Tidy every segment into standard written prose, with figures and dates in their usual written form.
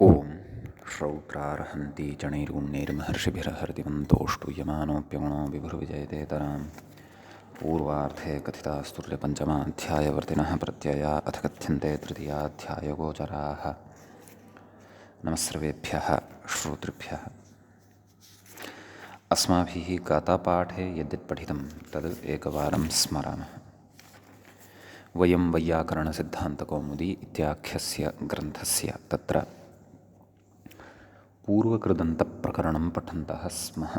ओम श्रौत्रार्हन्ति चणैरूण्यैर्महर्षिभिरहर्तिमन्तोऽष्टूयमानोऽप्यगुणो विभुर्विजयतेतरां पूर्वार्धे कथितास्तुल्यपञ्चमाध्यायवर्तिनः प्रत्यया अथ कथ्यन्ते तृतीयाध्यायगोचराः। नमः सर्वेभ्यः श्रोतृभ्यः। अस्माभिः गतपाठे यद्यत् पठितं तद् एकवारं स्मरामः। वयं वैयाकरणसिद्धान्तकौमुदी इत्याख्यस्य ग्रन्थस्य तत्र पूर्वकृदन्तप्रकरणं पठन्तः स्मः।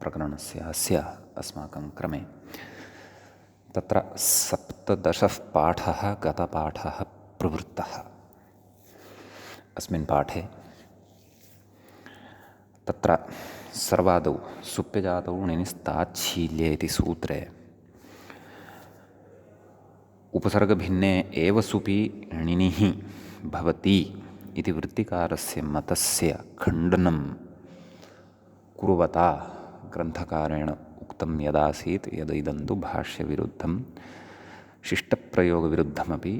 प्रकरणस्य अस्माकं क्रमे तत्र 17 पाठः गतपाठः प्रवृत्तः। अस्मिन् पाठे तत्र सर्वादौ सुप्यजातौ णिनिस्ताच्छील्ये इति सूत्रे उपसर्गभिन्ने एव सुपि णिनिः भवति इति वृत्तिकारस्य मतस्य खण्डनं कुर्वता ग्रन्थकारेण उक्तं यदासीत् यदिदं तु भाष्यविरुद्धं शिष्टप्रयोगविरुद्धमपि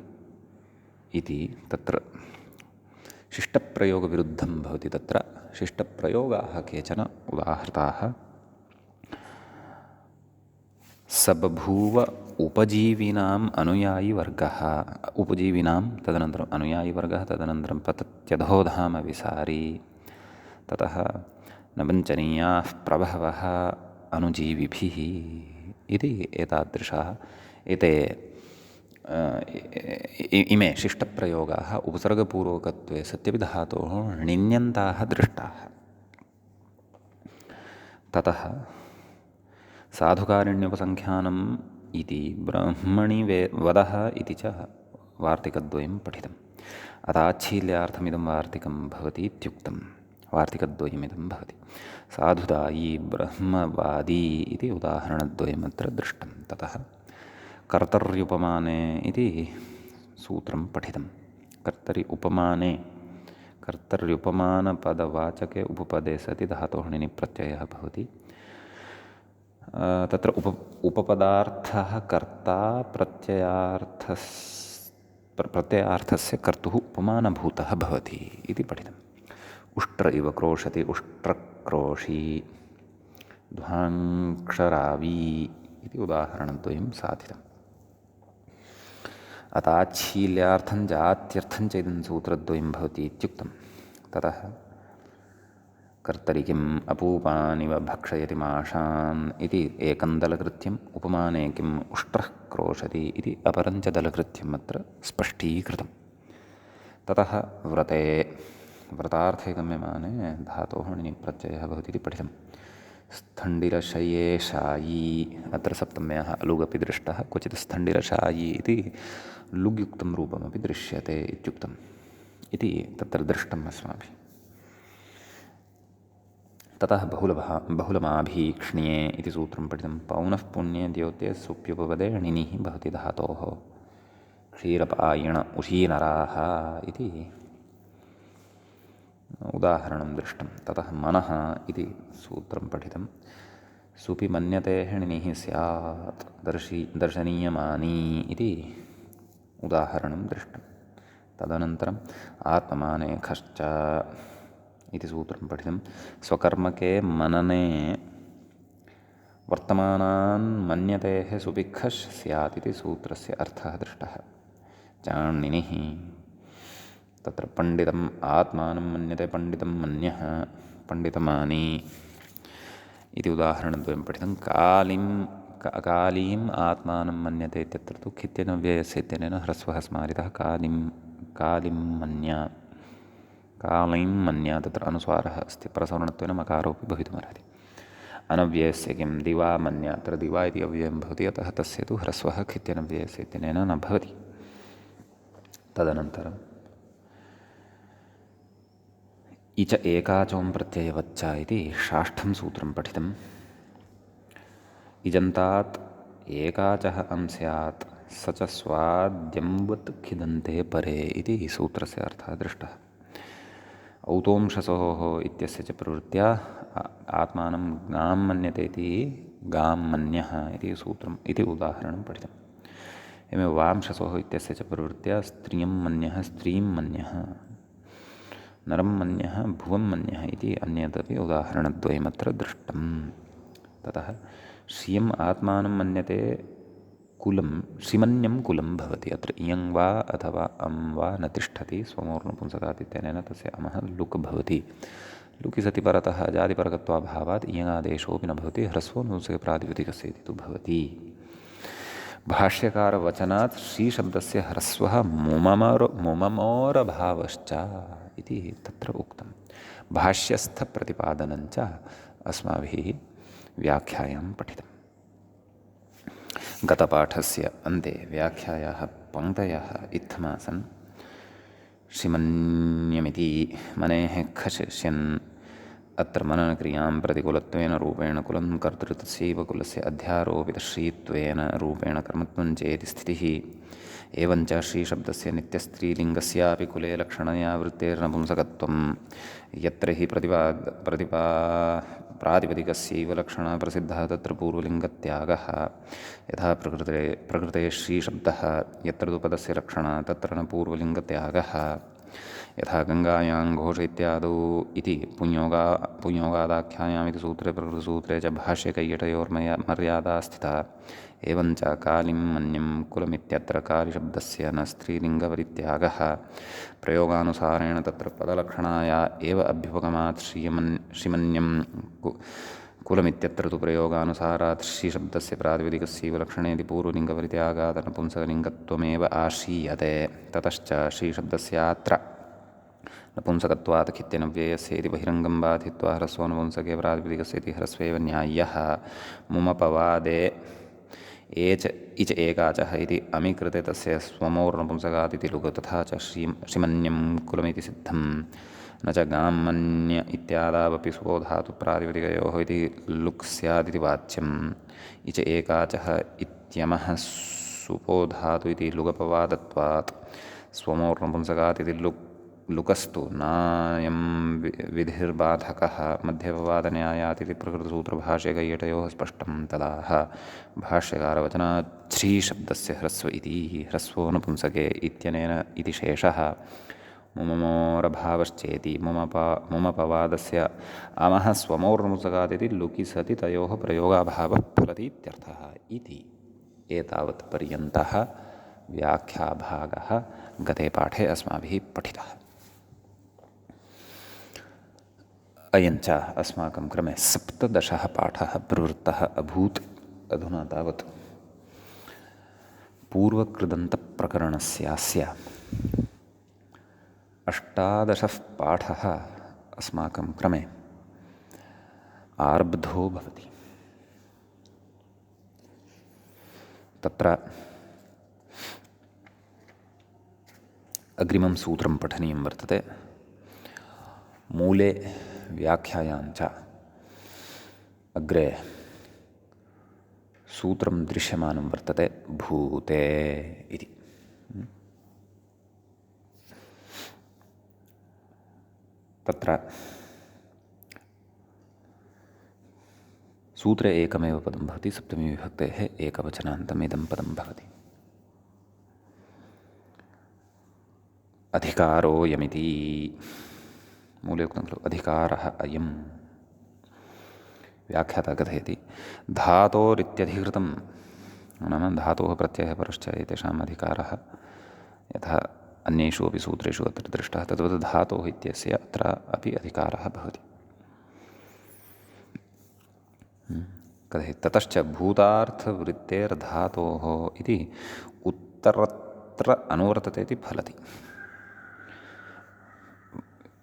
इति तत्र शिष्टप्रयोगविरुद्धं भवति। तत्र शिष्टप्रयोगाः केचन उदाहृताः। स बभूव उपजीविनाम् अनुयायिवर्गः, उपजीविनां तदनन्तरम् अनुयायिवर्गः, तदनन्तरं पतत्यधोधाम विसारी, ततः न वञ्चनीयाः प्रभवः अनुजीविभिः इति एतादृशाः इमे शिष्टप्रयोगाः उपसर्गपूर्वकत्वे सत्यपि धातोः णिन्यन्ताः दृष्टाः। ततः साधुकारिण्योपसङ्ख्यानम् इति ब्रह्मणि वदः इति च वार्तिकद्वयं पठितम्। अताच्छील्यार्थमिदं वार्तिकं भवति इत्युक्तं। वार्तिकद्वयमिदं भवति। साधुदायी ब्रह्मवादी इति उदाहरणद्वयमत्र दृष्टं। ततः कर्तर्युपमाने इति सूत्रं पठितं। कर्तर्युपमानपदवाचके उपपदे सति धातोः णिनि प्रत्ययः भवति। तत्र उपपदार्थः कर्ता प्रत्ययार्थस्य कर्तुः उपमानभूतः भवति इति पठितम्। उष्ट्र इव क्रोशति उष्ट्रक्रोशी, ध्वाङ्क्षरावी इति उदाहरणद्वयं साधितम्। अताच्छील्यार्थं जात्यर्थं च इदं सूत्रद्वयं भवति इत्युक्तं। ततः कर्तरि किम् अपूपानिव भक्षयति माषान् इति एकं दलकृत्यम्, उपमाने किम् उष्ट्रः क्रोशति इति अपरं च दलकृत्यम् अत्र स्पष्टीकृतं। ततः व्रते व्रतार्थे गम्यमाने धातोः णिनि प्रत्ययः भवति इति पठितं। स्थण्डिरशयेशायी अत्र सप्तम्याः अलुगपि दृष्टः। क्वचित् स्थण्डिरशायी इति लुग्युक्तं रूपमपि दृश्यते इत्युक्तम् इति तत्र दृष्टम् अस्माभिः। ततः बहुलमाभीक्ष्ण्ये इति सूत्रं पठितं। पौनः पुण्ये द्योते सुप्युपपदे णिनिः भवति धातोः। क्षीरपायिण उशीनराः इति उदाहरणं दृष्टं। ततः मनः इति सूत्रं पठितं। सुपि मन्यते णिनिः स्यात् दर्शनीयमानी इति उदाहरणं दृष्टं। तदनन्तरम् आत्ममाने खश्च इति सूत्रं पठितं। स्वकर्मके मनने वर्तमानान् मन्यतेः सुपिखश् स्यात् इति सूत्रस्य अर्थः दृष्टः। चाण्णिनिः तत्र पण्डितम् आत्मानं मन्यते पण्डितं मन्यः पण्डितमानी इति उदाहरणद्वयं पठितं। कालीम् आत्मानं मन्यते इत्यत्र तु खित्येन व्ययस्य इत्यनेन ह्रस्वः स्मारितः। कालीं मन्या तत्र अनुस्वारः अस्ति। परसवर्णत्वेन मकारोपि भवितुमर्हति। अनव्ययस्य किं दिवा मन्या, अत्र दिवा इति अव्ययं भवति, अतः तस्य तु ह्रस्वः खित्येन व्ययस्य इत्यनेन न भवति। तदनन्तरम् इच एकाचों प्रत्ययवच्च इति षष्ठं सूत्रं पठितम्। इजन्तात् एकाचः अं स्यात् स च स्वाद्यंवत् खिदन्ते परे इति सूत्रस्य अर्थः दृष्टः। औतोंशसोः इत्यस्य च प्रवृत्त्या आत्मानं गां मन्यते इति गां मन्यः इति सूत्रम् इति उदाहरणं पठितम्। एवं वांशसोः इत्यस्य च प्रवृत्त्या स्त्रियं मन्यः स्त्रीं मन्यः नरं मन्यः भुवं मन्यः इति अन्यदपि उदाहरणद्वयमत्र दृष्टं। ततः श्रियम् आत्मानं मन्यते कुलं श्रीमन्यं कुलं भवति। अत्र इयं वा अथवा अं वा न तिष्ठति स्वमोर्नपुंसकात् इत्यनेन तस्य अमः लुक् भवति। लुकि सति परतः अजादिपरकत्वाभावात् इयङादेशोऽपि न भवति, ह्रस्वो नपुंसके प्रातिपदिकस्य इति तु भवति। भाष्यकारवचनात् श्रीशब्दस्य ह्रस्वः मुममोरभावश्च इति तत्र उक्तं। भाष्यस्थप्रतिपादनञ्च अस्माभिः व्याख्यायां पठितम्। गतपाठस्य अन्ते व्याख्यायाः पङ्क्तयः इत्थमासन्। श्रीमन्यमिति मनेः खशिष्यन् अत्र मननक्रियां प्रतिकूलत्वेन रूपेण कुलं कर्तृतस्यैव कुलस्य अध्यारोपितश्रीत्वेन रूपेण कर्मत्वं चेति स्थितिः। एवञ्च श्रीशब्दस्य नित्यस्त्रीलिङ्गस्यापि कुले लक्षणया वृत्तेर्नपुंसकत्वं यत्र हि प्रातिपदिकस्यैव लक्षणः प्रसिद्धः तत्र पूर्वलिङ्गत्यागः। यथा प्रकृते श्रीशब्दः यत्र तु पदस्य लक्षणः तत्र न पूर्वलिङ्गत्यागः। यथा गङ्गायां घोष इत्यादौ इति पुंयोगादाख्यायामिति सूत्रे प्रकृतसूत्रे च भाष्यकैयटयोर्मर्यादा स्थिता। एवञ्च कालिं मन्यं कुलमित्यत्र कालिशब्दस्य न स्त्रीलिङ्गपरित्यागः। प्रयोगानुसारेण तत्र पदलक्षणाया एव अभ्युपगमात् श्रीमन्यं कुलमित्यत्र तु प्रयोगानुसारात् श्रीशब्दस्य प्रातिपदिकस्यैव लक्षणेति पूर्वलिङ्गपरित्यागात् नपुंसकलिङ्गत्वमेव आशीयते। ततश्च श्रीशब्दस्यात्र नपुंसकत्वात् खित्यनव्ययस्य इति बहिरङ्गं बाधित्वा ह्रस्वो नपुंसके प्रातिपदिकस्य इति ह्रस्वेव न्याय्यः। मुमपवादे इच एकाचः इति अमिकृते तस्य स्वमोर्नपुंसकात् इति लुक्। तथा च श्रीमन्यं कुलमिति सिद्धं। न च गाम्मन्य इत्यादावपि सुपोधातु प्रातिपदिकयोः इति लुक् स्यादिति वाच्यम्। इच एकाचः इत्यमः सुपोधातु इति लुगपवादत्वात् स्वमोर्नपुंसकात् इति लुकस्तु नायं विधिर्बाधकः मध्यपवादन्यायात् इति प्रकृतसूत्रभाष्यकैयटयोः स्पष्टं। तदाह भाष्यकारवचनात् श्रीशब्दस्य ह्रस्व इति ह्रस्वो नपुंसके इत्यनेन इति शेषः मुममोरभावश्चेति मुमपवादस्य अमः स्वमोर्नपुंसकात् इति लुकि सति तयोः प्रयोगाभावः फलति इत्यर्थः इति। एतावत् पर्यन्तः व्याख्याभागः गते पाठे अस्माभिः पठितः। अयञ्च अस्माकं क्रमे 17 पाठः प्रवृत्तः अभूत्। अधुना तावत् पूर्वकृदन्तप्रकरणस्यास्य 18 पाठः अस्माकं क्रमे आरब्धो भवति। तत्र अग्रिमं सूत्रं पठनीयं वर्तते। मूले व्याख्यायाञ्च अग्रे सूत्रं दृश्यमानं वर्तते भूते इति। तत्र सूत्रे एकमेव पदं भवति, सप्तमी विभक्तेः एकवचनान्तम् इदं पदं भवति। अधिकारोऽयमिति मूले उक्तं खलु, अधिकारः अयं। व्याख्याता कथयति धातोरित्यधिकृतं नाम धातोः प्रत्ययः परश्च एतेषाम् अधिकारः यथा अन्येषु अपि सूत्रेषु अत्र दृष्टः तद्वत् धातोः इत्यस्य अत्र अपि अधिकारः भवति। कथयति ततश्च भूतार्थवृत्तेर्धातोः इति उत्तरत्र अनुवर्तते इति फलति।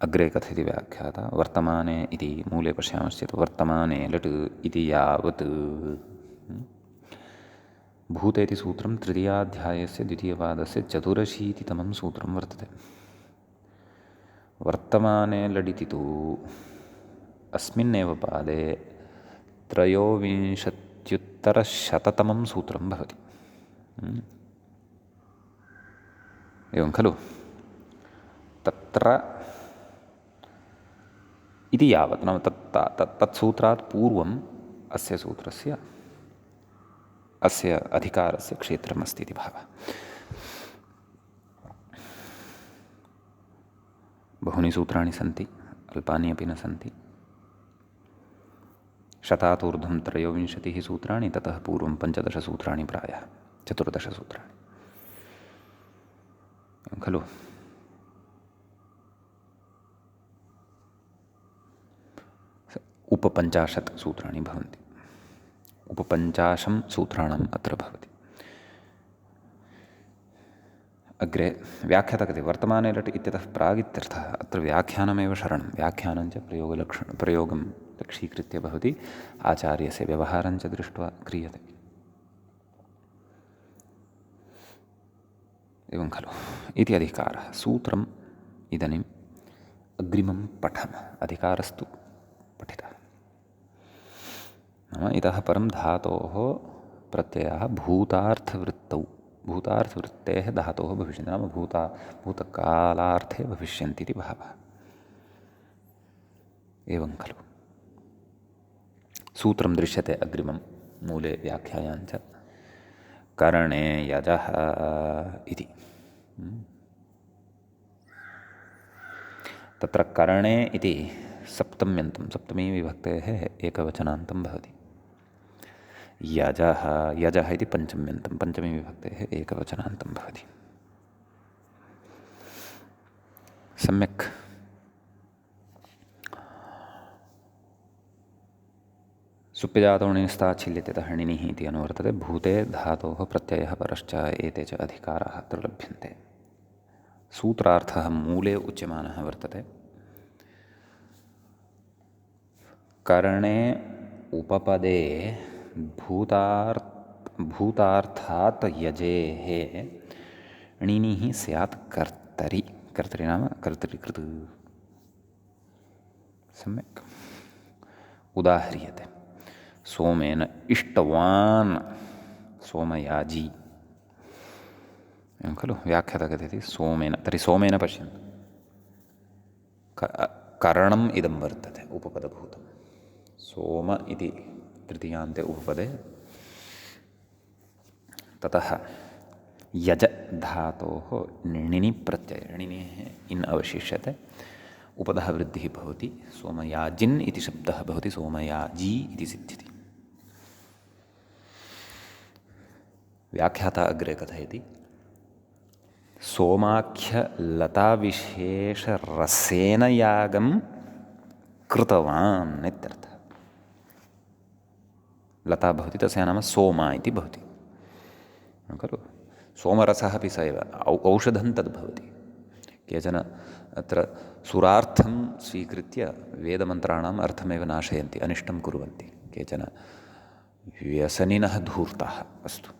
अग्रे कथयति व्याख्याता वर्तमाने इति मूले पश्यामश्चेत् वर्तमाने लट् इति यावत् भूते इति सूत्रं तृतीयाध्यायस्य द्वितीयपादस्य 84तमं सूत्रं वर्तते। वर्तमाने लडिति तु अस्मिन्नेव पादे 23 सूत्रं भवति। एवं खलु, तत्र इति यावत् नाम तत्सूत्रात् पूर्वम् अस्य सूत्रस्य अस्य अधिकारस्य क्षेत्रमस्ति इति भावः। बहूनि सूत्राणि सन्ति, अल्पानि अपि न सन्ति। शतात् ऊर्ध्वं 23 सूत्राणि, ततः पूर्वं 15 सूत्राणि, प्रायः 14 सूत्राणि खलु। उपपञ्चाशत् सूत्राणि भवन्ति। उपपञ्चाशं सूत्राणाम् अत्र भवति। अग्रे व्याख्यातकते वर्तमाने लट् इत्यतः प्रागित्यर्थः। अत्र व्याख्यानमेव शरणं, व्याख्यानञ्च प्रयोगं लक्ष्यीकृत्य भवति, आचार्यस्य व्यवहारञ्च दृष्ट्वा क्रियते। एवं खलु इति अधिकारः। सूत्रम् इदानीम् अग्रिमं पठामः। अधिकारस्तु पठितः। नाम इतः परं धातोः प्रत्ययाः भूतार्थवृत्तेः धातोः भविष्यन्ति, नाम भूतकालार्थे भविष्यन्ति इति भावः। एवं खलु। सूत्रं दृश्यते अग्रिमं मूले व्याख्यायाञ्च करणे यजः इति। तत्र करणे इति सप्तम्यन्तं, सप्तमी विभक्तेः एकवचनान्तं भवति। यजः, यजः इति पञ्चम्यन्तं, पञ्चमी विभक्तेः एकवचनान्तं भवति। सम्यक्। सुप्यजातो णिनिस्तात् छिल्यते तः णिनिः इति अनुवर्तते। भूते धातोः प्रत्ययः परश्च एते च अधिकाराः अत्र लभ्यन्ते। सूत्रार्थः मूले उच्यमानः वर्तते। करणे उपपदे भूतार्थात् यजेः णिनिः स्यात् कर्तरि। कर्तरि नाम कर्तरिकृत्। सम्यक् उदाह्रियते। सोमेन इष्टवान् सोमयाजी। एवं खलु। व्याख्याता कथयति सोमेन। तर्हि सोमेन पश्यन्तु, करणम् इदं वर्तते उपपदभूतं। सोम इति तृतीयान्ते उपपदे। ततः यज धातोः णिनि प्रत्यय, णिनेः इन् अवशिष्यते, उपधः वृद्धिः भवति। सोमयाजिन् इति शब्दः भवति सोमयाजी इति सिद्ध्यति। व्याख्याता अग्रे कथयति सोमाख्यलताविशेषरसेन यागं कृतवान् इत्यर्थः। लता भवति, तस्याः नाम सोमा इति भवति खलु। सोमरसः अपि स एव, औषधं तद्भवति। केचन अत्र सुरार्थं स्वीकृत्य वेदमन्त्राणाम् अर्थमेव नाशयन्ति, अनिष्टं कुर्वन्ति। केचन व्यसनिनः धूर्ताः। अस्तु,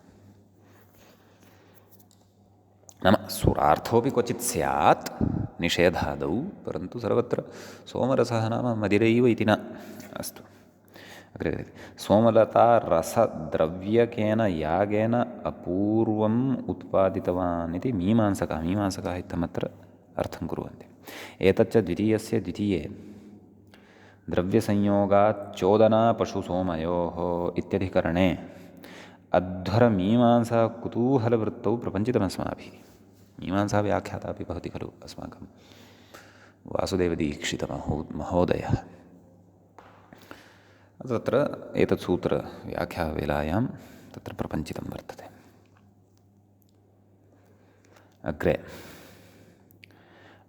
नाम सुरार्थोऽपि क्वचित् स्यात् निषेधादौ, परन्तु सर्वत्र सोमरसः नाम मदिरैव इति न। अस्तु, अग्रे सोमलता रसद्रव्यकेन यागेन अपूर्वम् उत्पादितवान् इति मीमांसकाः इत्थमत्र अर्थं कुर्वन्ति। एतच्च द्वितीयस्य द्वितीये द्रव्यसंयोगात् चोदना पशुसोमयोः इत्यधिकरणे अध्वरमीमांसा कुतूहलवृत्तौ प्रपञ्चितमस्माभिः। मीमांसा व्याख्याता अपि भवति खलु अस्माकं वासुदेवदीक्षितमहोदयः। तत्र एतत् सूत्रव्याख्यावेलायां तत्र प्रपञ्चितं वर्तते। अग्रे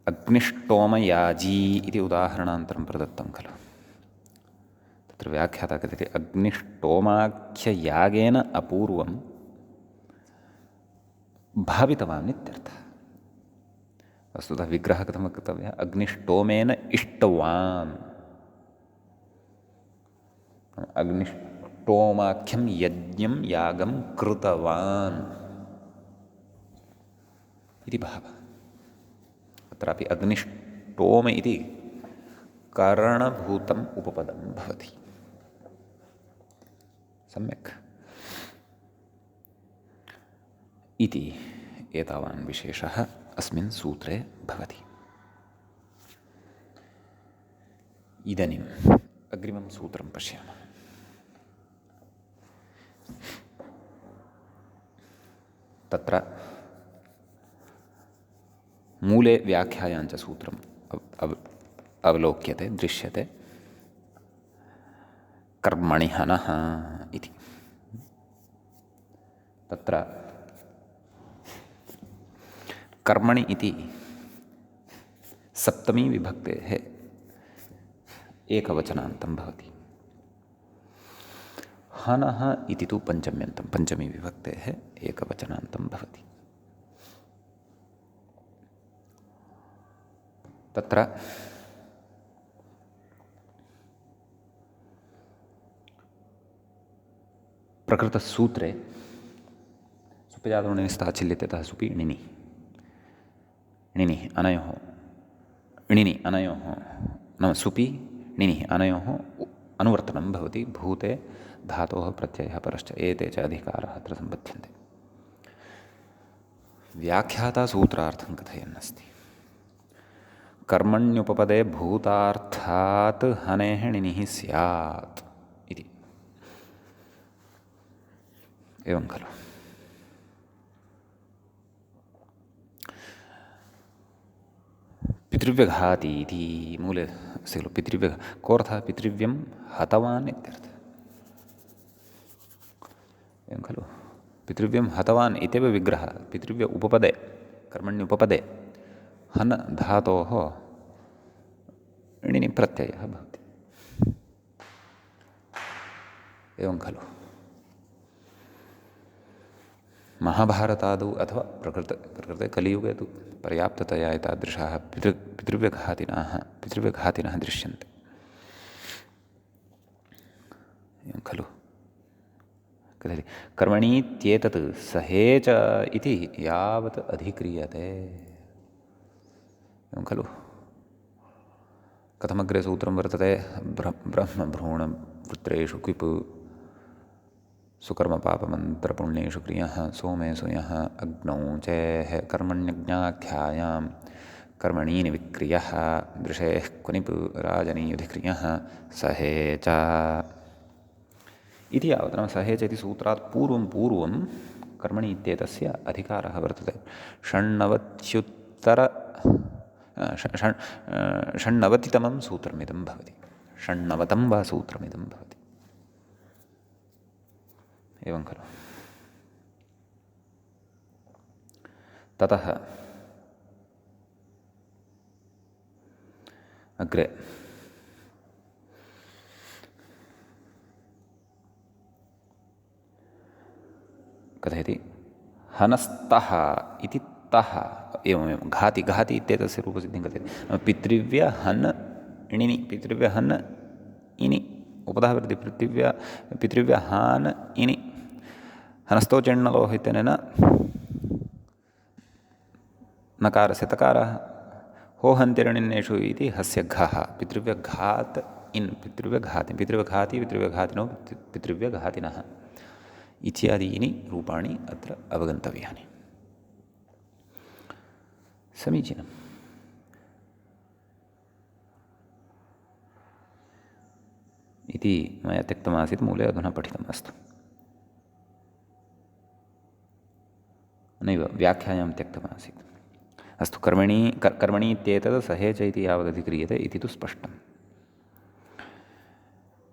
अग्निष्टोमयाजी इति उदाहरणान्तरं प्रदत्तं खलु। तत्र व्याख्याता कथयति अग्निष्टोमाख्ययागेन अपूर्वं भावितवान् इत्यर्थः। वस्तुतः विग्रहः कथं वक्तव्यः? अग्निष्टोमेन इष्टवान्। अग्निष्टोमाख्यं यज्ञं यागं कृतवान् इति भावः। अत्रापि अग्निष्टोम इति करणभूतम् उपपदं भवति। सम्यक् इति एतावान् विशेषः अस्मिन् सूत्रे भवति। इदानीम् अग्रिमं सूत्रं पश्यामः। तत्र मूले व्याख्यायाञ्च सूत्रं अवलोक्यते, दृश्यते कर्मणि हनः इति। तत्र कर्मणि इति सप्तमी विभक्तेः एकवचनान्तं भवति। हनः इति तु पञ्चम्यन्तं, पञ्चमी विभक्तेः एकवचनान्तं भवति। तत्र प्रकृतसूत्रे सुप्यजातोनिस्थः चिल्यते, अतः सुपि णिनिः, णिनिः अनयोः, णिनि अनयोः नाम सुपि णिनिः अनयोः अनुवर्तनं भवति। भूते धातोः प्रत्ययः परश्च एते च अधिकाराः अत्र सम्बध्यन्ते। व्याख्याता सूत्रार्थं कथयन्नस्ति। कर्मण्युपपदे भूतार्थात् हनेः णिनिः स्यात् इति। एवं खलु। पितृव्यघाती इति मूले अस्ति खलु। पितृव्य कोऽर्थः? पितृव्यं हतवान् इत्यर्थः। एवं खलु। पितृव्यं हतवान् इत्येव विग्रहः। पितृव्य उपपदे, कर्मण्युपपदे हन् धातोः णिनि प्रत्ययः भवति। एवं खलु। महाभारतादौ अथवा प्रकृते कलियुगे तु पर्याप्ततया एतादृशाः पितृव्यघातिनः दृश्यन्ते। एवं खलु। कथयति कर्मणीत्येतत् सहेच इति यावत् अधिक्रियते। एवं खलु। कथमग्रे सूत्रं वर्तते? ब्रह्मभ्रूणवृत्रेषु क्विप् सुकर्मपापमन्त्रपुण्येषु क्रियः सोमेषु यः अग्नौ चेः कर्मण्यज्ञाख्यायां कर्मणीनि विक्रियः दृशेः क्वनिप् राजनीयुधिक्रियः सहेच इति यावत्। नाम सहेच इति सूत्रात् पूर्वं कर्मणि इत्येतस्य अधिकारः वर्तते। षण्णवतितमं सूत्रमिदं भवति। षण्णवतं वा सूत्रमिदं भवति। एवं खलु। ततः अग्रे कथयति हनस्तः इति तः। एवमेवं घाति इत्येतस्य रूपसिद्धिं कथयति। पितृव्य हन् णिनि, पितृव्य हन् इनि उपधः वर्तते। पितृव्य हान् इनि हनस्थो चेण्णलोः इत्यनेन नकारस्य तकारः होहन्त्यरणिन्नेषु इति हस्य घः। पितृव्यघात् इन् पितृव्यघातिनौ पितृव्यघातिनः इत्यादीनि रूपाणि अत्र अवगन्तव्यानि। समीचीनम्। इति मया त्यक्तमासीत् मूले, अधुना पठितम्। अस्तु। नैव व्याख्यायां त्यक्तमासीत्। अस्तु। कर्मणि इत्येतत् सहेच इति यावदधिक्रियते इति तु स्पष्टम्।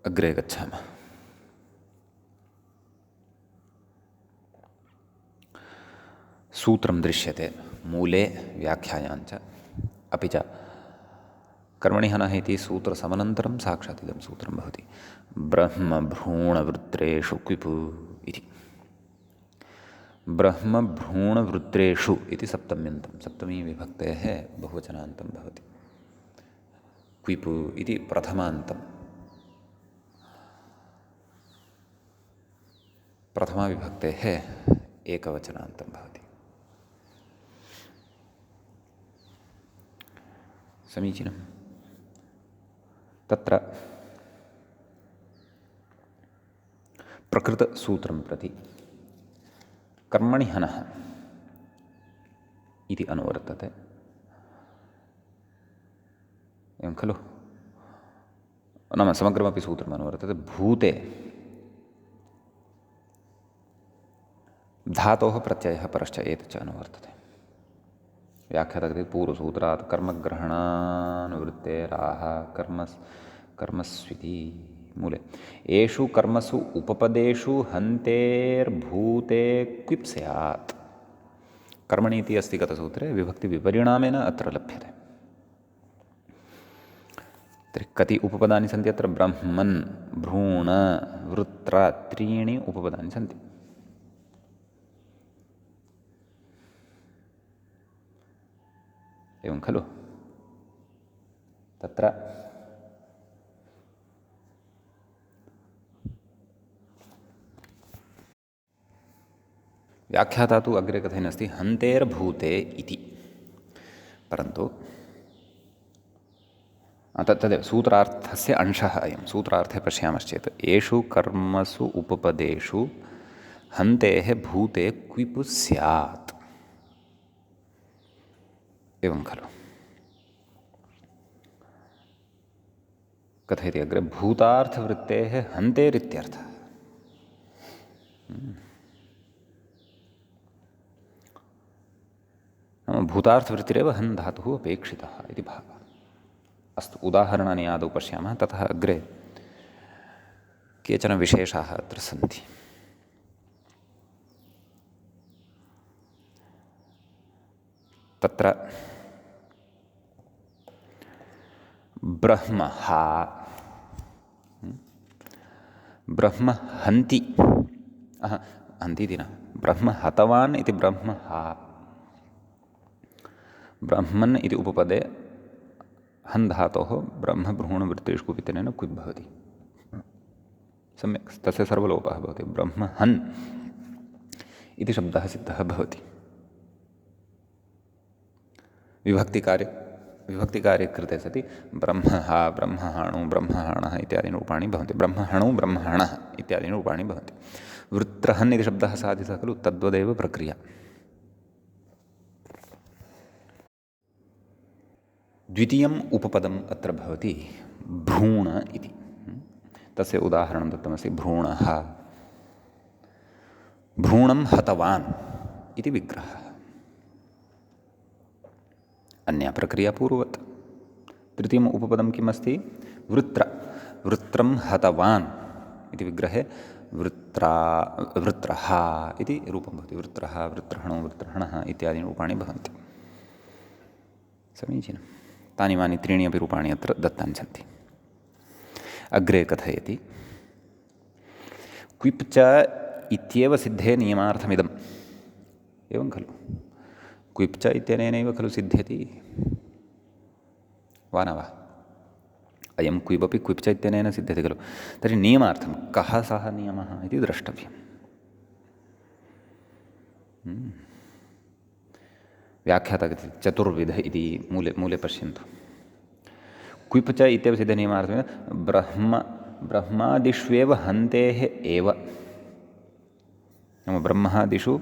अग्रे गच्छामः। सूत्रं दृश्यते मूले व्याख्यायाञ्च, अपि च कर्मणि हनः इति सूत्रसमनन्तरं साक्षात् इदं सूत्रं भवति। ब्रह्मभ्रूणवृत्रेषु क्विप् इति। ब्रह्मभ्रूणवृत्रेषु इति सप्तम्यन्तं, सप्तमी विभक्तेः बहुवचनान्तं भवति। क्विप् इति प्रथमान्तं, प्रथमाविभक्तेः एकवचनान्तं भवति। समीचीनं। तत्र प्रकृतसूत्रं प्रति कर्मणि हनः इति अनुवर्तते। एवं खलु। नाम समग्रमपि सूत्रम् अनुवर्तते। भूते धातोः प्रत्ययः परश्च एतच्च अनुवर्तते। व्याख्याता पूर्वसूत्रात् कर्मग्रहणानुवृत्तेराह कर्मस्विति मूले एषु कर्मसु उपपदेषु हन्तेर्भूते क्विप् स्यात्। कर्मणि इति अस्ति गतसूत्रे, विभक्तिविपरिणामेन अत्र लभ्यते। तर्हि कति उपपदानि सन्ति अत्र? ब्रह्मन्, भ्रूण, वृत्र, त्रीणि उपपदानि सन्ति। एवं खलु? तत्र व्याख्याता तु अग्रे कथयन्नस्ति हन्तेर्भूते इति, परन्तु तदेव सूत्रार्थस्य अंशः अयं। सूत्रार्थे पश्यामश्चेत् येषु कर्मसु उपपदेषु हन्तेः भूते क्विप् स्यात्। एवं खलु? कथयति अग्रे भूतार्थवृत्तेः हन्तेरित्यर्थः। नाम भूतार्थवृत्तिरेव हन् धातुः अपेक्षितः इति भावः। अस्तु, उदाहरणानि आदौ पश्यामः, ततः अग्रे केचन विशेषाः अत्र सन्ति। तत्र ब्रह्मः, ब्रह्म हन्ति, हन्ति इति न, ब्रह्म हतवान् इति ब्रह्मः। ब्रह्मन् इति उपपदे हन् धातोः ब्रह्मभ्रूणवृत्तेषु कुपितनेन क्विप् भवति। सम्यक्, तस्य सर्वलोपः भवति। ब्रह्म हन् इति शब्दः सिद्धः भवति। विभक्तिकार्ये कृते सति ब्रह्मः, ब्रह्महाणु, ब्रह्महाणः इत्यादीनि रूपाणि भवन्ति। ब्रह्महणौ, ब्रह्महणः इत्यादीनि रूपाणि भवन्ति। वृत्रहन् इति शब्दः साधितः खलु, तद्वदेव प्रक्रिया। द्वितीयम् उपपदम् अत्र भवति भ्रूण इति। तस्य उदाहरणं दत्तमस्ति। भ्रूणः, भ्रूणं हतवान् इति विग्रहः। अन्या प्रक्रिया पूर्ववत्। तृतीयम् उपपदं किम् अस्ति? वृत्र, वृत्रं हतवान् इति विग्रहे वृत्रः इति रूपं भवति। वृत्रः, वृत्रहणो, वृत्रहणः इत्यादीनि रूपाणि भवन्ति। समीचीनं। तानि मानि त्रीणि अपि रूपाणि अत्र दत्तानि सन्ति। अग्रे कथयति क्विप् च इत्येव सिद्धे नियमार्थमिदम्। एवं खलु? क्विप् च इत्यनेनैव खलु सिद्ध्यति, वा न वा? अयं क्विप् अपि क्विप् च इत्यनेन सिद्ध्यति खलु। तर्हि नियमार्थं कः सः नियमः इति द्रष्टव्यम्। व्याख्याता चतुर्विध इति मूले पश्यन्तु। क्विप् च इत्येव सिद्धनियमार्थमेन ब्रह्मादिष्वेव हन्तेः एव। नाम ब्रह्मादिषु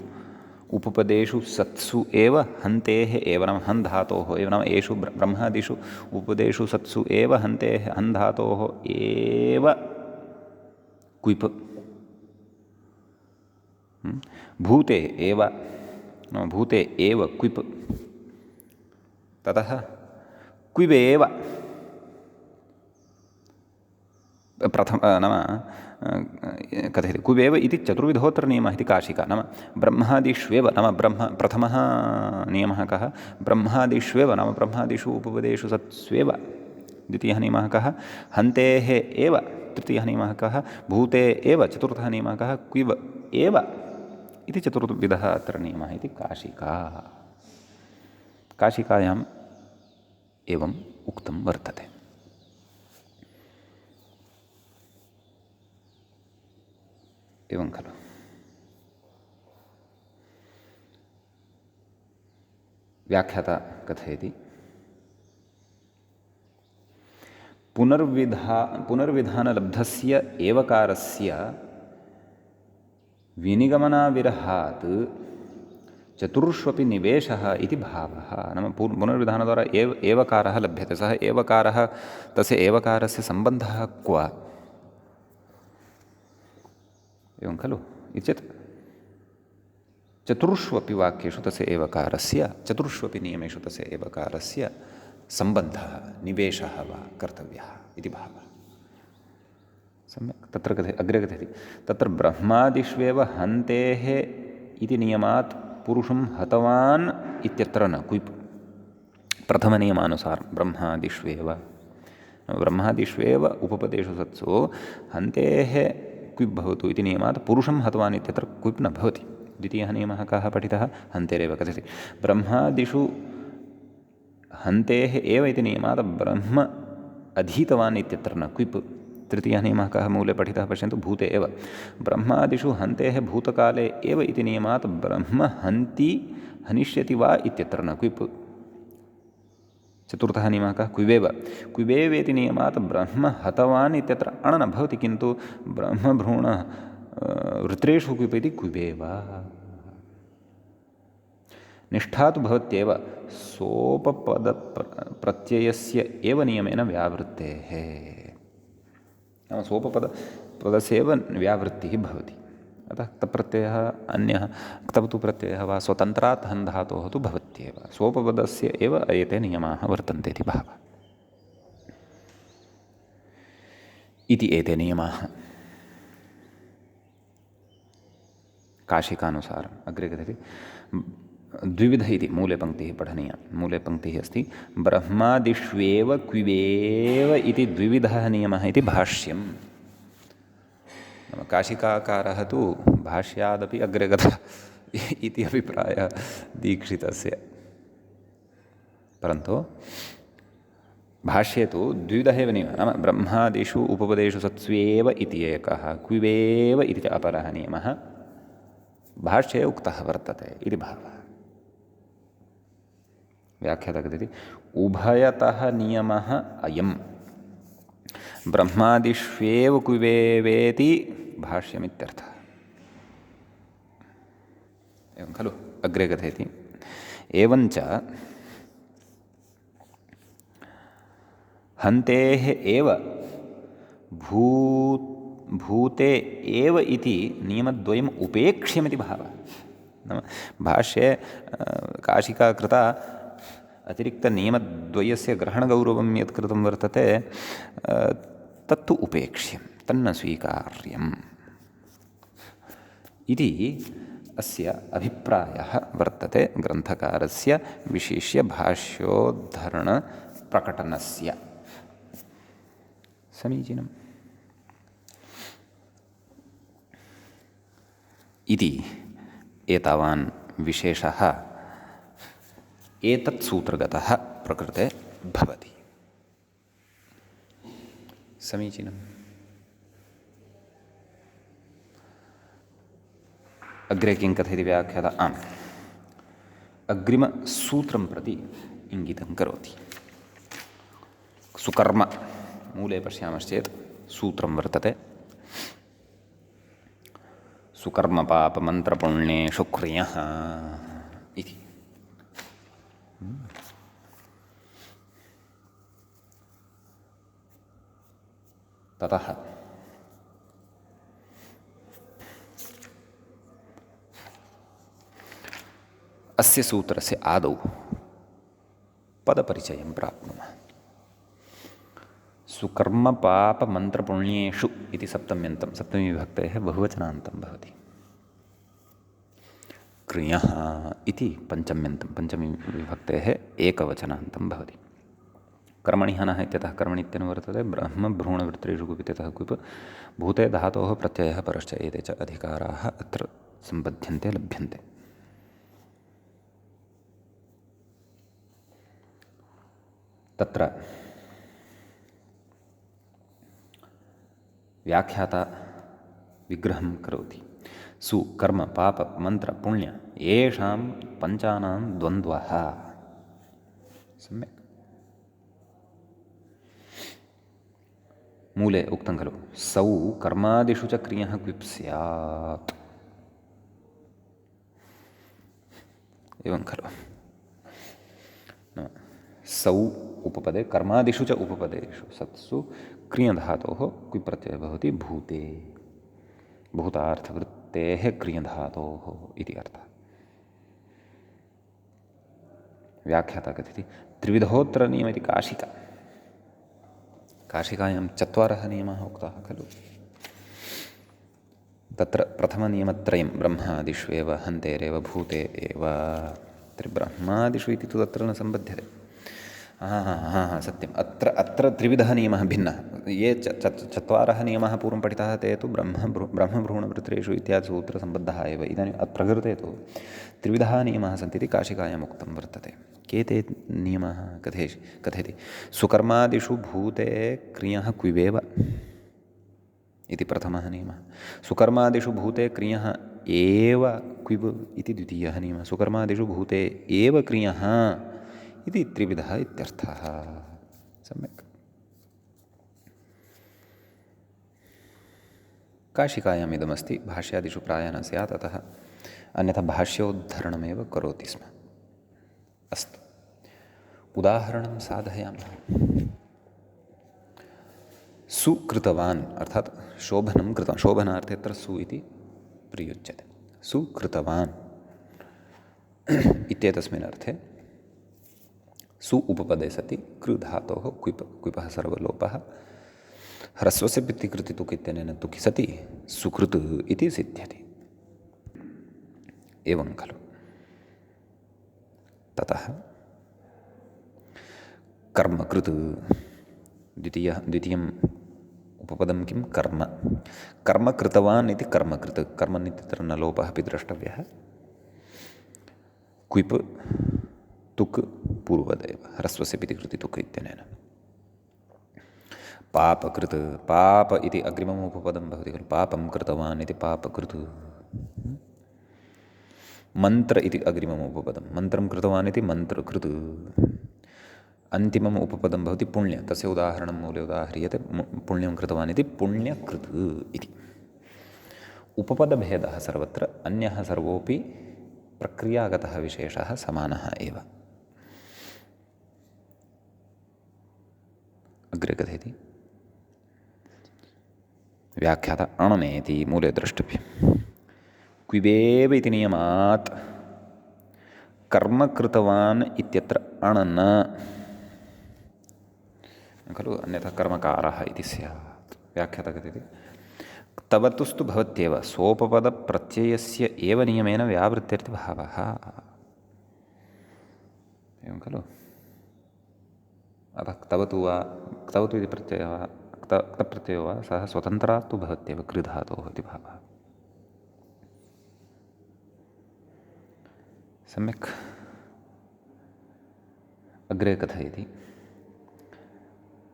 उपपदेषु सत्सु एव हन्तेः एव, नाम हन् धातोः एव, नाम एषु ब्रह्मादिषु उपपदेषु सत्सु एव हन्तेः हन् धातोः एव क्विप्। भूते एव, नाम भूते एव क्विप्। ततः क्विबेव नाम कथयति क्विबेव इति चतुर्विधोत्तर नियमः इति काशिका। नाम ब्रह्मादिष्वेव, नाम प्रथमः नियमः कः? ब्रह्मादिष्वेव, नाम ब्रह्मादिषु उपपदेषु सत्स्वेव। द्वितीयः नियमः कः? हन्तेः एव। तृतीयः नियमः कः? भूते एव। चतुर्थः नियमः कः? क्विब एव इति चतुर्विधः अत्र नियमः इति काशिका। काशिकायाम् एवम् उक्तं वर्तते। एवं खलु? व्याख्याता कथयति पुनर्विधानलब्धस्य एवकारस्य विनिगमनाविरहात् चतुर्ष्वपि निवेशः इति भावः। नाम पुनर्विधानद्वारा एवकारः लभ्यते। सः एवकारः, तस्य एवकारस्य सम्बन्धः क्व? एवं खलु? इत्येतत् चतुर्ष्वपि वाक्येषु तस्य एवकारस्य चतुर्ष्वपि नियमेषु तस्य एवकारस्य सम्बन्धः निवेशः वा कर्तव्यः इति भावः। सम्यक् तत्र अग्रे कथयति तत्र ब्रह्मादिष्वेव हन्तेः इति नियमात् पुरुषं हतवान् इत्यत्र न क्विप्। प्रथमनियमानुसारं ब्रह्मादिष्वेव उपपदेषु सत्सु हन्तेः क्विप् भवतु इति नियमात् पुरुषं हतवान् इत्यत्र क्विप् न भवति। द्वितीयः नियमः कः पठितः हन्तेरेव कथयति ब्रह्मादिषु हन्तेः एव इति नियमात् ब्रह्म अधीतवान् इत्यत्र न क्विप्। तृतीयः नियमः कः मूले पठितः पश्यन्तु भूते एव ब्रह्मादिषु हन्तेः भूतकाले एव इति नियमात् ब्रह्म हन्ति हनिष्यति वा इत्यत्र न क्विप्। चतुर्थः नियमः कः क्विबेव इति नियमात् ब्रह्म हतवान् इत्यत्र अण न भवति किन्तु ब्रह्मभ्रूण वृत्रेषु क्विप् इति क्विबेव। निष्ठा तु भवत्येव सोपपदप्रत्ययस्य एव नियमेन व्यावृत्तेः। नाम सोपपदस्य एव व्यावृत्तिः भवति। अतः क्तप्रत्ययः अन्यः क्तवतु प्रत्ययः वा स्वतन्त्रात् हन् धातोः तु भवत्येव सोपपदस्य एव एते नियमाः वर्तन्ते इति भावः। इति एते नियमाः काशिकानुसारम्। अग्रे कथयति द्विविध इति मूले पङ्क्तिः पठनीया। मूले पङ्क्तिः अस्ति ब्रह्मादिष्वेव क्विबेव इति द्विविधः नियमः इति भाष्यम्। नाम काशिकाकारः तु भाष्यादपि अग्रे गतः इति अभिप्रायः दीक्षितस्य, परन्तु भाष्ये तु द्विविधः एव नियमः। नाम ब्रह्मादिषु उपपदेषु सत्स्वेव इति एकः क्विबेव इति च अपरः नियमः भाष्ये उक्तः वर्तते इति भावः। व्याख्याता कथयति उभयतः नियमः अयम् ब्रह्मादिष्वेव क्विबेवेति भाष्यमित्यर्थः। एवं खलु। अग्रे कथयति एवञ्च हन्तेः एव भूते एव इति नियमद्वयम् उपेक्ष्यमिति भावः। नाम भाष्ये काशिका कृता अतिरिक्तनियमद्वयस्य ग्रहणगौरवं यत् कृतं वर्तते तत्तु उपेक्ष्यं तन्न स्वीकार्यम् इति अस्य अभिप्रायः वर्तते ग्रन्थकारस्य विशिष्य भाष्योद्धरणप्रकटनस्य। समीचीनम्। इति एतावान् विशेषः एतत् सूत्रगतः प्रकृते भवति। समीचीनम्। अग्रे किं कथयति व्याख्याता अग्रिमसूत्रं प्रति इङ्गितं करोति। सुकर्म मूले पश्यामश्चेत् सूत्रं वर्तते सुकर्मपापमन्त्रपुण्येषु क्रियः इति। ततः अस्य सूत्रस्य आदौ पदपरिचयं प्राप्नुमः। सुकर्मपापमन्त्रपुण्येषु इति सप्तम्यन्तं सप्तमीविभक्तेः बहुवचनान्तं भवति। क्रियः इति पञ्चम्यन्तं पञ्चमीविभक्तेः एकवचनान्तं भवति। कर्मणि हनः इत्यतः कर्मणि इत्यनु वर्तते ब्रह्मभ्रूणवृत्तिषु क्विप् इत्यतः क्विप् भूते धातोः प्रत्ययः परश्च एते च अधिकाराः अत्र सम्बध्यन्ते लभ्यन्ते। तत्र व्याख्याता विग्रहं करोति। सुकर्म पाप मंत्र पुण्य येषां पञ्चानां द्वन्द्वः। सम्यक्। मूले उक्तं खलु सौ कर्मादिषु च क्रियः क्विप् स्यात्। एवं खलु। सौ उपपदे कर्मादिषु च उपपदेषु सत्सु क्रियधातोः क्विप् प्रत्ययः भवति भूते भूतार्थवृत्तेः क्रियधातोः इति अर्थः। व्याख्याता कथयति त्रिविधोऽत्र नियम इति काशिका। काशिकायां 4 नियमाः उक्ताः खलु। तत्र प्रथमनियमत्रयं ब्रह्मादिष्वेव हन्तेरेव भूते एव। ब्रह्मादिषु इति तु तत्र न सम्बध्यते। सत्यम्। अत्र त्रिविधः नियमः भिन्नः। ये 4 नियमाः पूर्वं पठिताः ते तु ब्रह्मभ्रूणभृत्रेषु इत्यादि सूत्रसम्बद्धाः एव। इदानीम् अत्र कृते तु त्रिविधाः नियमाः सन्ति इति काशिकायाम् उक्तं वर्तते। के ते नियमाः कथयति सुकर्मादिषु भूते क्रियः क्विवेव इति प्रथमः नियमः। सुकर्मादिषु भूते क्रियः एव क्विब् इति द्वितीयः नियमः। सुकर्मादिषु भूते एव क्रियः इति त्रिविधः इत्यर्थः। सम्यक्। काशिकायाम् इदमस्ति, भाष्यादिषु प्रायः न स्यात्, अतः अन्यथा भाष्योद्धरणमेव करोति स्म। अस्तु, उदाहरणं साधयामः। सुकृतवान् अर्थात् शोभनं कृतवान्। शोभनार्थे अत्र सु इति प्रयुज्यते। सुकृतवान् इत्येतस्मिन् अर्थे सु उपपदे सति कृ धातोः क्विपः सर्वलोपः ह्रस्वस्य पित्तिकृति तुक् इत्यनेन तुकि सति सुकृत् इति सिद्ध्यति। एवं खलु। ततः कर्मकृत् द्वितीयम् उपपदं किं कर्म। कर्म कृतवान् इति कर्मकृत्। कर्मन् इत्यत्र न लोपः अपि द्रष्टव्यः। क्विप् तुक् पूर्वदेव ह्रस्वस्य पितिकृति तुक् इत्यनेन। पापकृत्, पाप इति अग्रिमम् उपपदं भवति खलु। पापं कृतवान् इति पापकृत्। मन्त्र इति अग्रिमम् उपपदं। मन्त्रं कृतवान् इति मन्त्रकृत्। अन्तिमम् उपपदं भवति पुण्य। तस्य उदाहरणं मूले उदाह्रियते। पुण्यं कृतवान् इति पुण्यकृत् इति। उपपदभेदः सर्वत्र, अन्यः सर्वोऽपि प्रक्रियागतः विशेषः समानः एव। अग्रे कथयति व्याख्याता अणनेति मूले द्रष्टव्यम्। क्विवेव इति नियमात् कर्म कृतवान् इत्यत्र अणन खलु, अन्यथा कर्मकारः इति स्यात्। व्याख्याता कथयति तवतुस्तु भवत्येव सोपपदप्रत्ययस्य एव नियमेन व्यावृत्तिर्भावः। एवं खलु। अतः क्तवतु इति प्रत्ययः वा क्तप्रत्ययो वा सः स्वतन्त्रात् तु भवत्येव कृधातोः इति भावः। सम्यक्। अग्रे कथयति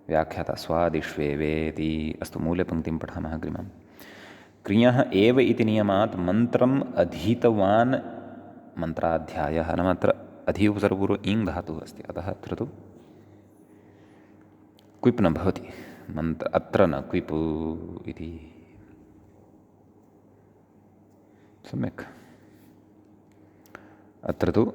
व्याख्याता स्वादिष्वेवेति। अस्तु, मूलपङ्क्तिं पठामः अग्रिमम्। क्रियः एव इति नियमात् मन्त्रम् अधीतवान् मन्त्राध्यायः। नाम अत्र अधि उपसर्गपूर्वम् इङ् धातुः अस्ति, अतः अत्र तु क्विप् न भवति। अत्र न क्विप् इति। सम्यक्। अत्र तु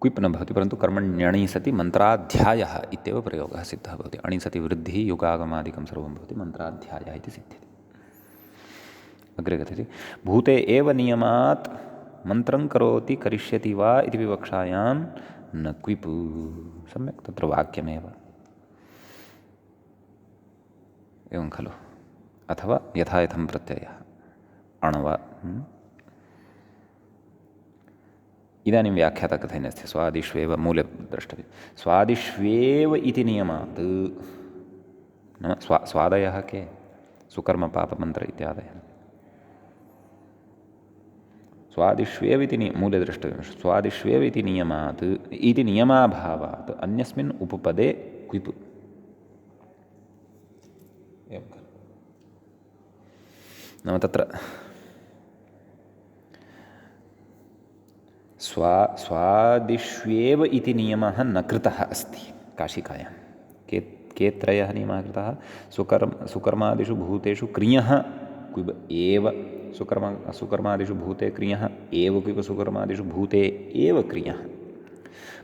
क्विप् न भवति, परन्तु कर्मण्यणि सति मन्त्राध्यायः इत्येव प्रयोगः सिद्धः भवति। अणि सति वृद्धिः युगागमादिकं सर्वं भवति, मन्त्राध्यायः इति सिद्ध्यति। अग्रे कथयति भूते एव नियमात् मन्त्रं करोति करिष्यति वा इति विवक्षायां न क्विप्। सम्यक्, तत्र वाक्यमेव। एवं खलु। अथवा यथायथं प्रत्ययः अणव। इदानीं व्याख्याता कथयन्नस्ति स्वादिष्वेव। मूले द्रष्टव्यं स्वादिष्वेव इति नियमात्। नाम स्वादयः के? सुकर्म पापमन्त्र इत्यादयः। स्वादिष्वेव इति मूले द्रष्टव्यं स्वादिष्वेव इति नियमात् इति नियमाभावात् अन्यस्मिन् उपपदे क्विप्। एवं खलु। नाम तत्र स्वादिष्वेव इति नियमः न कृतः अस्ति काशिकायां। के त्रयः नियमाः कृताः? सुकर्मादिषु भूतेषु क्रियः क्विब् एव। सुकर्मादिषु भूते क्रियः एव क्विब्। सुकर्मादिषु भूते एव क्रियः।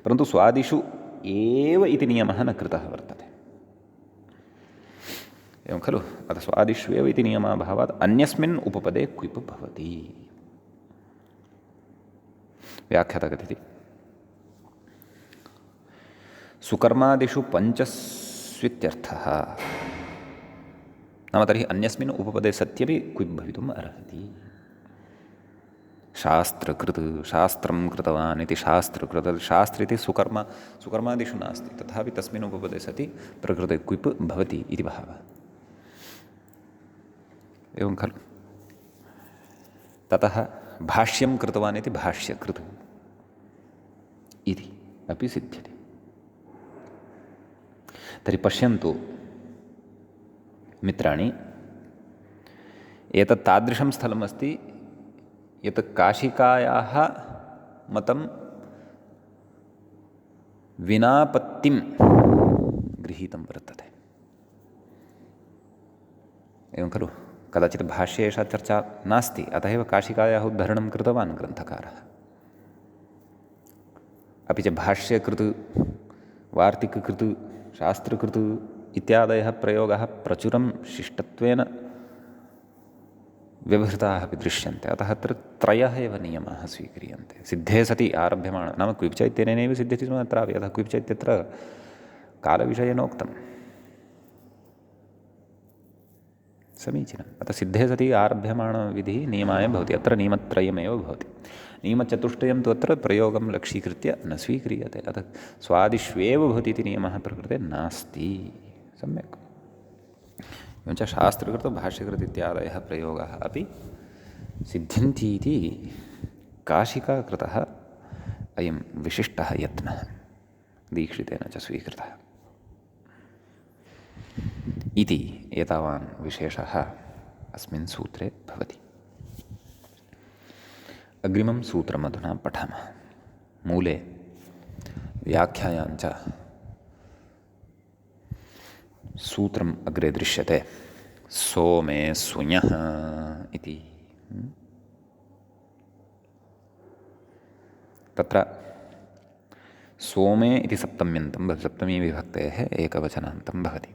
परन्तु स्वादिषु एव इति नियमः न कृतः वर्तते। एवं खलु। अतः स्वादिष्वेव इति नियमाभावात् अन्यस्मिन् उपपदे क्विप् भवति। व्याख्याता कथयति सुकर्मादिषु पञ्चस्वित्यर्थः। नाम तर्हि अन्यस्मिन् उपपदे सत्यपि क्विप् भवितुम् अर्हति। शास्त्रकृत् शास्त्रं कृतवान् इति शास्त्रकृत्, शास्त्र इति सुकर्मादिषु नास्ति, तथापि तस्मिन् उपपदे सति प्रकृते क्विप् भवति इति भावः। एवं खलु। ततः भाष्यं कृतवान् इति भाष्यकृत् इति अपि सिद्ध्यति। तर्हि पश्यन्तु मित्राणि, एतत् तादृशं स्थलमस्ति यत् काशिकायाः मतं विनापत्तिं गृहीतं वर्तते। एवं खलु। कदाचित् भाष्ये एषा चर्चा नास्ति, अतः एव काशिकायाः उद्धरणं कृतवान् ग्रन्थकारः। अपि च भाष्यकृत्, वार्तिककृत्, शास्त्रकृत् इत्यादयः प्रयोगाः प्रचुरं शिष्टत्वेन व्यवहृताः अपि दृश्यन्ते। अतः अत्र त्रयः एव नियमाः स्वीक्रियन्ते। सिद्धे सति आरभ्यमाण, नाम क्विप् च इत्यनेनैव सिद्ध्यति स्म अत्रापि। अतः क्विप् च इत्यत्र कालविषयेनोक्तं। समीचीनम्। अतः सिद्धे सति आरभ्यमाणविधिः नियमाय भवति। अत्र नियमत्रयमेव भवति। नियमचतुष्टयं तु अत्र प्रयोगं लक्ष्यीकृत्य न स्वीक्रियते। अतः स्वादिष्वेव भवति इति नियमः प्रकृते नास्ति। सम्यक्। एवञ्च शास्त्रकृत भाष्यकृत इत्यादयः प्रयोगाः अपि सिद्ध्यन्ति इति काशिकाकृतः अयं विशिष्टः यत्नः दीक्षितेन च स्वीकृतः इति एतावान् विशेषः अस्मिन् सूत्रे भवति। अग्रिमं सूत्रमधुना पठामः। मूले व्याख्यायाञ्च सूत्रम् अग्रे दृश्यते। सोमे सुञः इति। तत्र सोमे इति सप्तम्यन्तं, सप्तमीविभक्तेः एकवचनान्तं भवति।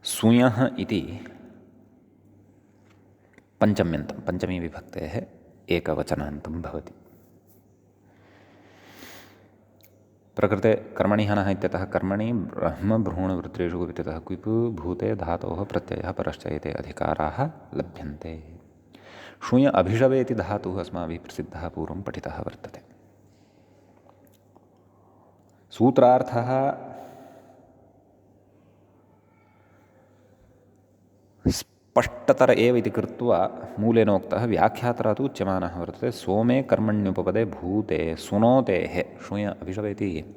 सुञः इति पञ्चम्यन्तं, पञ्चमीविभक्तेः एकवचनान्तं भवति। प्रकृते कर्मणि हनः इत्यतः कर्मणि ब्रह्मभ्रूणवृत्तेषु इत्यतः क्विप् भूते धातोः प्रत्ययः परश्च एते अधिकाराः लभ्यन्ते। शून्य अभिषवे इति धातुः अस्माभिः प्रसिद्धः पूर्वं पठितः वर्तते। सूत्रार्थः स्पष्टतर एव इति कृत्वा मूलेनोक्तः व्याख्यातरा तु उच्यमानः वर्तते। सोमे कर्मण्युपपदे भूते सुनोतेः। शून्य अभिषवे इति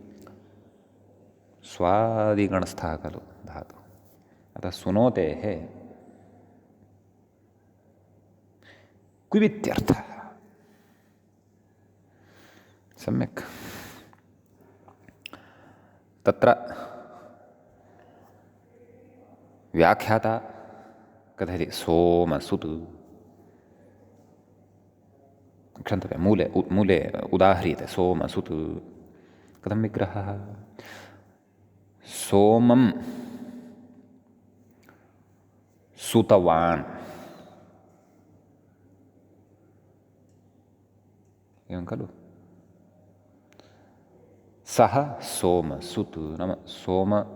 स्वादिगणस्थः खलु धातुः, अतः सुनोतेः क्विबित्यर्थः। सम्यक्। तत्र व्याख्याता कथयति सोमसुत्। क्षन्तव्यं, मूले उदाह्रियते सोमसुत्। कथं विग्रहः? सोमं सुतवान्। एवं खलु। सः सोमसुत् नाम सोमलता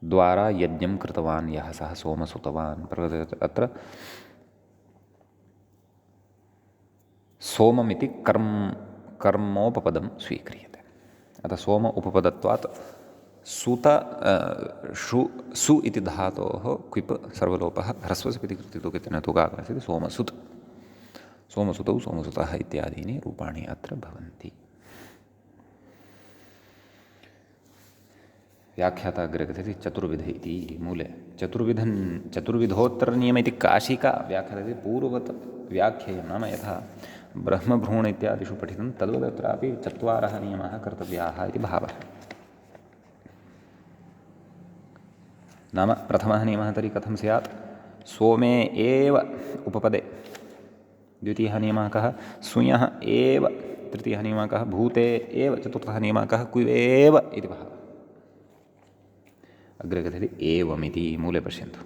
द्वारा यज्ञं कृतवान् यः सः सोमसुतवान्। अत्र सोममिति कर्मोपपदं स्वीक्रियते। अतः सोम उपपदत्वात् सुत सु इति धातोः क्विप् सर्वलोपः ह्रस्वस्यपिति कृतितुकितेन तुकागमस्ति सोमसुत्। सोमसुतौ सोमसुतः इत्यादीनि रूपाणि अत्र भवन्ति। व्याख्याता अग्रे कथयति चतुर्विध इति। मूले चतुर्विधोत्तरनियम इति काशिका व्याख्याते पूर्ववत् व्याख्येयं। नाम यथा ब्रह्मभ्रूण इत्यादिषु पठितं तद्वदत्रापि चत्वारः नियमाः कर्तव्याः इति भावः। नाम प्रथमः नियमः तर्हि कथं स्यात्? सोमे एव उपपदे। द्वितीयः नियमः कः? सुञः एव तृतीयः नियामकः भूते एव, चतुर्थः नियामकः क्विवेव इति भावः। अग्रे कथयति एवमिति, मूले पश्यन्तु।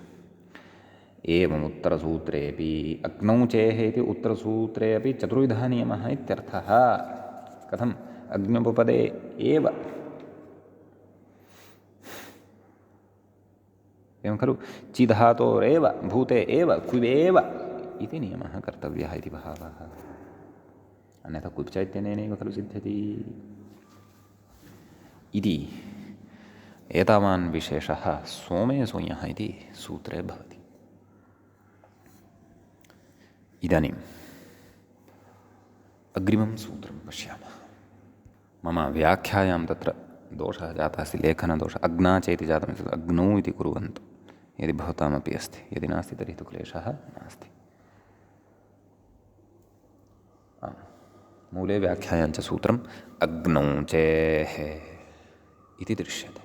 एवमुत्तरसूत्रेऽपि अग्नौ चेः इति उत्तरसूत्रे अपि चतुर्विधः नियमः इत्यर्थः। कथम्? अग्न्युपपदे एव, एवं खलु, चिधातोरेव भूते एव क्विवेव इति नियमः कर्तव्यः इति भावः। अन्यथा क्विप् च इत्यनेनैव खलु सिद्ध्यति इति एतावान् विशेषः सोमे सोऽयः इति सूत्रे भवति। इदानीम् अग्रिमं सूत्रं पश्यामः। मम व्याख्यायां तत्र दोषः जातः अस्ति, लेखनदोषः। अग्ना चेति जातमस्ति, अग्नौ इति कुर्वन्तु यदि भवतामपि अस्ति, यदि नास्ति तर्हि तु क्लेशः नास्ति। मूले व्याख्यायाञ्च सूत्रम् अग्नौ चेः इति दृश्यते।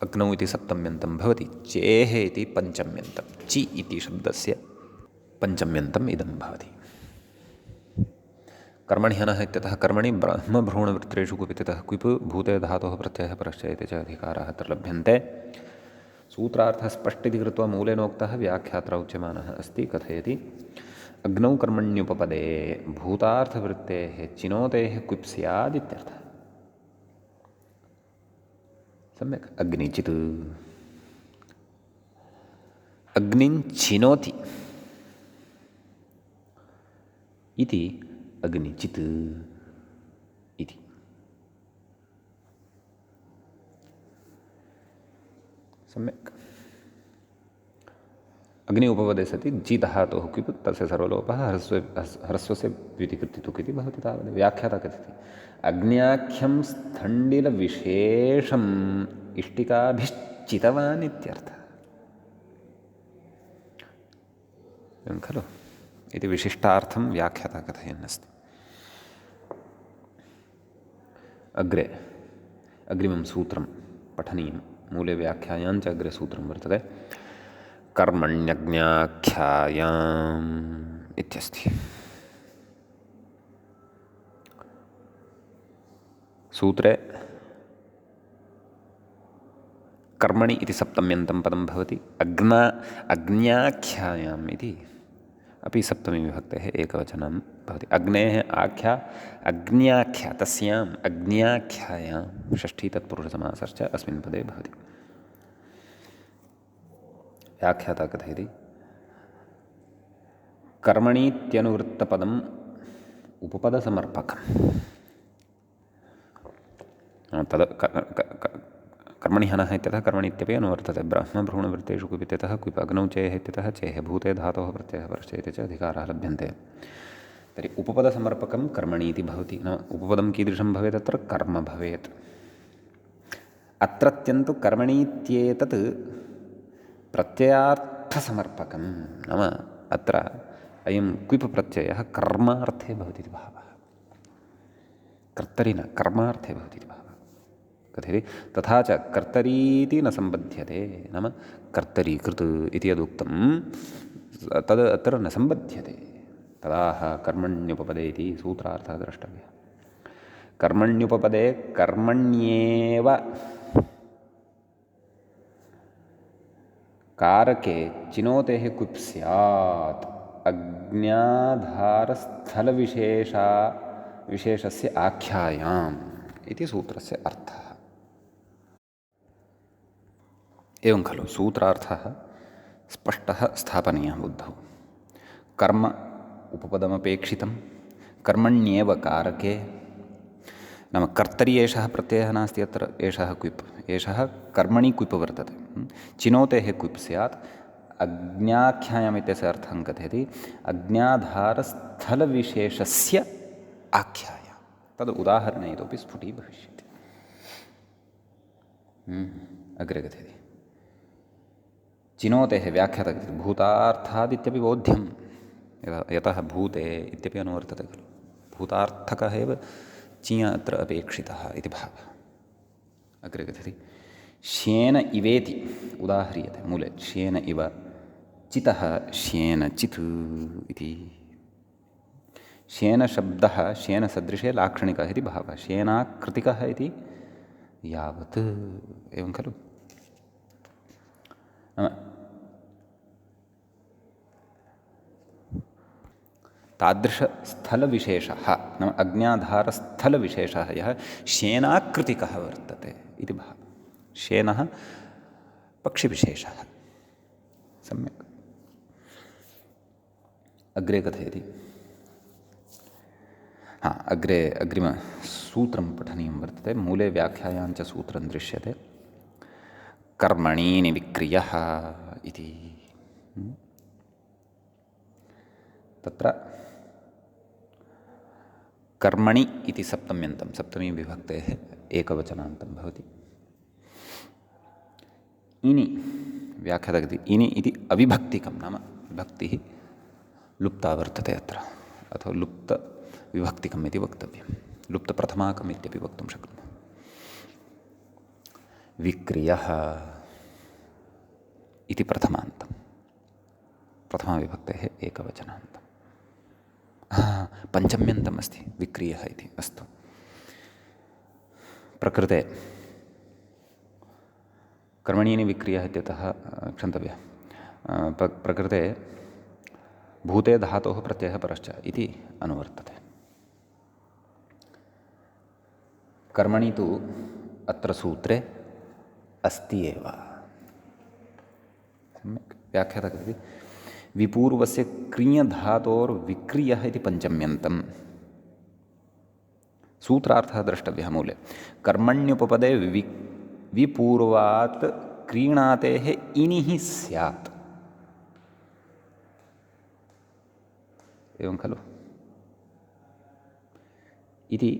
अग्नौ इति सप्तम्यन्तं भवति, चेः इति पञ्चम्यन्तं, चि इति शब्दस्य पञ्चम्यन्तम् इदं भवति। कर्मणि हनः इत्यतः कर्मणि ब्रह्मभ्रूणवृत्तेषु कुपितः क्विप् भूते धातोः प्रत्ययः परश्च इति च अधिकाराः अत्र लभ्यन्ते। सूत्रार्थः स्पष्टिति कृत्वा मूलेनोक्तः व्याख्यात्रा उच्यमानः अस्ति। कथयति अग्नौ कर्मण्युपपदे भूतार्थवृत्तेः चिनोतेः क्विप् स्यादित्यर्थः। सम्यक्। अग्निचित्, अग्निं चिनोति इति अग्निचित् इति। सम्यक्। अग्नि उपपदे सति जि धातोः क्विप् तस्य सर्वलोपः ह्रस्वस्य द्वितिकृतितुक् इति भवति तावदेव। व्याख्याता कथयति अग्न्याख्यं स्थण्डिलविशेषम् इष्टिकाभिश्चितवान् इत्यर्थः। एवं खलु इति विशिष्टार्थं व्याख्याता कथयन्नस्ति। अग्रे अग्रिमं सूत्रं पठनीयं। मूले व्याख्यायाञ्च अग्रे सूत्रं वर्तते कर्मण्यज्ञाख्यायाम् इत्यस्ति। सूत्रे कर्मणि इति सप्तम्यन्तं पदं भवति। अग्न्याख्यायाम् इति अपि सप्तमी विभक्तेः एकवचनं भवति। अग्नेः आख्या अग्न्याख्या, तस्याम् अग्न्याख्यायां षष्ठी तत्पुरुषसमासश्च अस्मिन् पदे भवति। व्याख्याता कथयति कर्मणीत्यनुवृत्तपदम् उपपदसमर्पकम्। कर्मणि हनः इत्यतः कर्मणीत्यपि अनुवर्तते। ब्रह्मभ्रूणवृत्तेषु कुपितः क्विप् अग्नौ चेः इत्यतः चेः भूते धातोः प्रत्ययः परश्च इति च अधिकाराः लभ्यन्ते। तर्हि उपपदसमर्पकं कर्मणि इति भवति। नाम उपपदं कीदृशं भवेत्? अत्र कर्म भवेत्। अत्रत्यन्तु कर्मणीत्येतत् प्रत्ययार्थसमर्पकं। नाम अत्र अयं क्विप् प्रत्ययः कर्मार्थे भवति इति भावः। कर्तरि न, कर्मार्थे भवति इति भावः। कथयति तथा च कर्तरीति न सम्बध्यते। नाम कर्तरी कृत् इति यदुक्तं तद् अत्र न सम्बध्यते। तदाह कर्मण्युपपदे इति सूत्रार्थः द्रष्टव्यः। कर्मण्युपपदे कर्मण्येव कारके चिनोतेः क्विप् स्यात् अज्ञाधारस्थलविशेषस्य आख्यायाम् इति सूत्रस्य अर्थः। एवं खलु सूत्रार्थः स्पष्टः स्थापनीयः बुद्धौ। कर्म उपपदमपेक्षितं, कर्मण्येव कारके, नाम कर्तरि एषः प्रत्ययः नास्ति अत्र, एषः क्विप्, एषः कर्मणि क्विप् वर्तते। चिनोतेः क्विप् स्यात् अज्ञाख्यायाम् इत्यस्य अर्थं कथयति अज्ञाधारस्थलविशेषस्य आख्यायां। तद् उदाहरणे इतोपि स्फुटीभविष्यति। अग्रे कथयति चिनोतेः व्याख्याता कथयति भूतार्थादित्यपि बोध्यं। यतः भूते इत्यपि अनुवर्तते खलु, भूतार्थकः एव चिय अत्र अपेक्षितः इति भावः। अग्रे कथयति श्येन इवेति उदाह्रियते मूले, श्येन इव चितः श्येन चित् इति। श्येनशब्दः श्येनसदृशे लाक्षणिकः इति भावः। श्येनाकृतिकः इति यावत्, एवं खलु। नाम तादृशस्थलविशेषः, नाम अग्न्याधारस्थलविशेषः यः श्येनाकृतिकः वर्तते इति भावः। श्येनः पक्षिविशेषः। सम्यक्। अग्रे कथयति। अग्रे अग्रिमसूत्रं पठनीयं वर्तते। मूले व्याख्यायां च सूत्रं दृश्यते। कर्मणीनि विक्रियः इति। तत्र कर्मणि इति सप्तम्यन्तं, सप्तमी विभक्तेः एकवचनान्तं भवति। इनि व्याख्याता इति इनि इति अविभक्तिकं, नाम विभक्तिः लुप्ता वर्तते अत्र, अथवा लुप्तविभक्तिकम् इति वक्तव्यं। लुप्तप्रथमाकम् इत्यपि वक्तुं शक्नुमः। विक्रियः इति प्रथमान्तं, प्रथमाविभक्तेः एकवचनान्तं। पञ्चम्यन्तम् अस्ति विक्रियः इति। अस्तु। प्रकृते कर्मणीनि विक्रियः इत्यतः क्षन्तव्यः। प्रकृते भूते धातोः प्रत्ययः परश्च इति अनुवर्तते। कर्मणि तु अत्र सूत्रे अस्ति एव। सम्यक् व्याख्याता करोति। विपूर्वस्य क्रियधातोर्विक्रियः इति पञ्चम्यन्तं। सूत्रार्थः द्रष्टव्यः मूले। कर्मण्युपपदे विपूर्वात् क्रीणातेः इनिः स्यात्, एवं खलु इति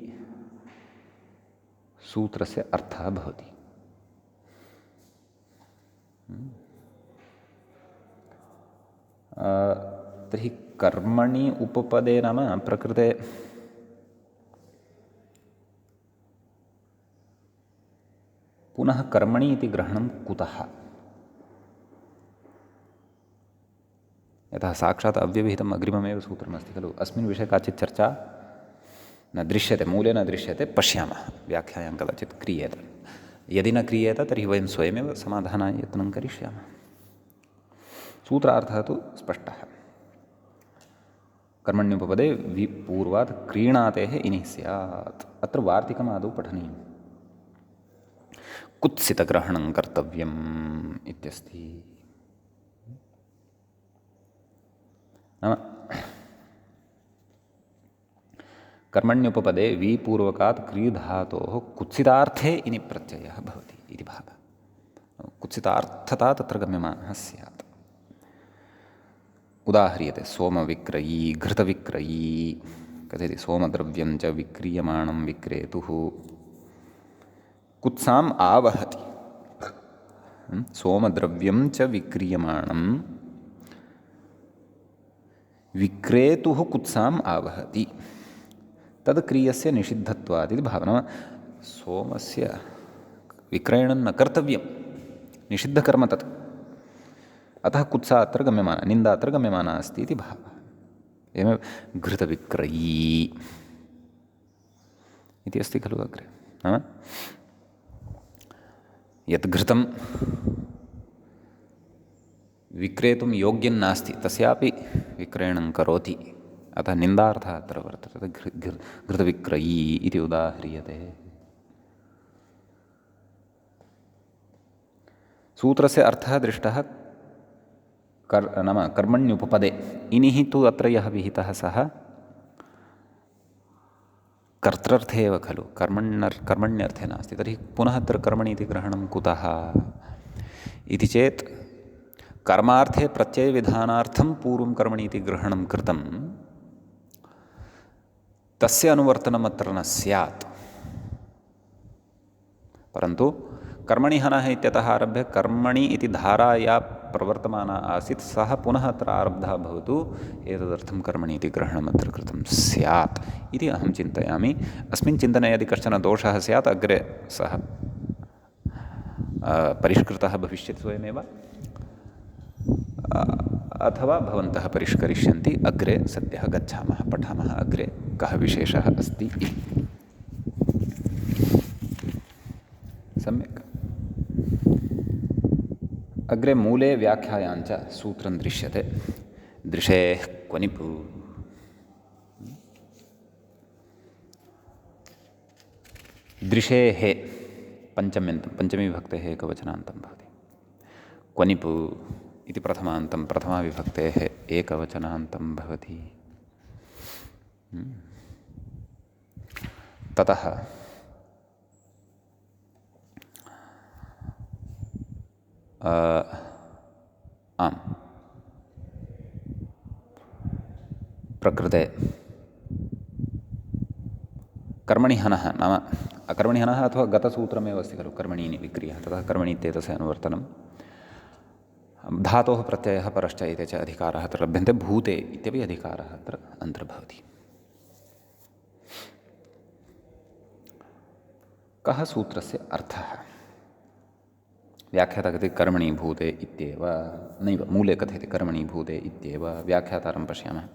सूत्रस्य अर्थः भवति। तर्हि कर्मणि उपपदे नाम प्रकृते पुनः कर्मणि इति ग्रहणं कुतः? यतः साक्षात् अव्यवहितम् अग्रिममेव सूत्रमस्ति खलु। अस्मिन् विषये काचित् चर्चा न दृश्यते, मूले न दृश्यते। पश्यामः, व्याख्यायां कदाचित् क्रियेत। यदि न क्रियेत तर्हि वयं स्वयमेव समाधानाय यत्नं करिष्यामः। सूत्रार्थः तु स्पष्टः। कर्मण्युपपदे विपूर्वात् क्रीणातेः इनिः स्यात्। अत्र वार्तिकम् आदौ पठनीयम्। कुत्सितग्रहणं कर्तव्यम् इत्यस्ति। नाम कर्मण्युपपदे विपूर्वकात् क्रीधातोः कुत्सितार्थे इनि प्रत्ययः भवति इति भावः। कुत्सितार्थता तत्र गम्यमानः स्यात्। उदाह्रियते। सोमविक्रयी, घृतविक्रयी कथयति। सोमद्रव्यं च विक्रियमाणं विक्रेतुः कुत्साम् आवहति। सोमद्रव्यं च विक्रियमाणं विक्रेतुः कुत्साम् आवहति। तद् क्रियस्य निषिद्धत्वात् इति भावः। नाम सोमस्य विक्रयणं न कर्तव्यं, निषिद्धकर्म तत्। अतः कुत्सा अत्र गम्यमाना, निन्दा अत्र गम्यमाना अस्ति इति भावः। एवमेव घृतविक्रयी इति अस्ति खलु अग्रे। नाम यत् घृतं विक्रेतुं योग्यं नास्ति तस्यापि विक्रयणं करोति, अतः निन्दार्थः अत्र वर्तते। घृतविक्रयी इति उदाह्रियते। सूत्रस्य अर्थः दृष्टः। नाम कर्मण्युपपदे इनिः तु अत्र यः विहितः सः कर्तृर्थे एव खलु, कर्मण्यर्थे नास्ति। तर्हि पुनः अत्र कर्मणि इति ग्रहणं कुतः इति चेत् कर्मार्थे प्रत्ययविधानार्थं पूर्वं कर्मणि इति ग्रहणं कृतं, तस्य अनुवर्तनम् अत्र न स्यात्। परन्तु कर्मणि हनः इत्यतः आरभ्य कर्मणि इति धारा या प्रवर्तमाना आसीत् सः पुनः अत्र आरब्धः भवतु, एतदर्थं कर्मणि इति ग्रहणम् अत्र कृतं स्यात् इति अहं चिन्तयामि। अस्मिन् चिन्तने यदि कश्चन दोषः स्यात् अग्रे सः परिष्कृतः भविष्यति स्वयमेव। अथवा भवन्तः परिष्करिष्यन्ति। अग्रे सद्यः गच्छामः, पठामः अग्रे कः विशेषः अस्ति इति। सम्यक्। अग्रे मूले व्याख्यायाञ्च सूत्रं दृश्यते। दृशेः क्वनिपु। दृशेः पञ्चम्यन्तं, पञ्चमीविभक्तेः एकवचनान्तं भवति। क्वनिपु इति प्रथमान्तं, प्रथमाविभक्तेः एकवचनान्तं भवति। ततः आम्, प्रकृते कर्मणि हनः नाम अकर्मणि हनः अथवा गतसूत्रमेव अस्ति खलु कर्मणीनि विक्रियः, ततः कर्मणि इत्येतस्य अनुवर्तनं। धातोः प्रत्ययः परश्च एते च अधिकाराः अत्र लभ्यन्ते। भूते इत्यपि अधिकारः अत्र अन्तर्भवति। कः सूत्रस्य अर्थः? व्याख्याता कथयति कर्मणि भूते इत्येव, नैव, मूले कथयति कर्मणि भूते इत्येव। व्याख्यातारं पश्यामः।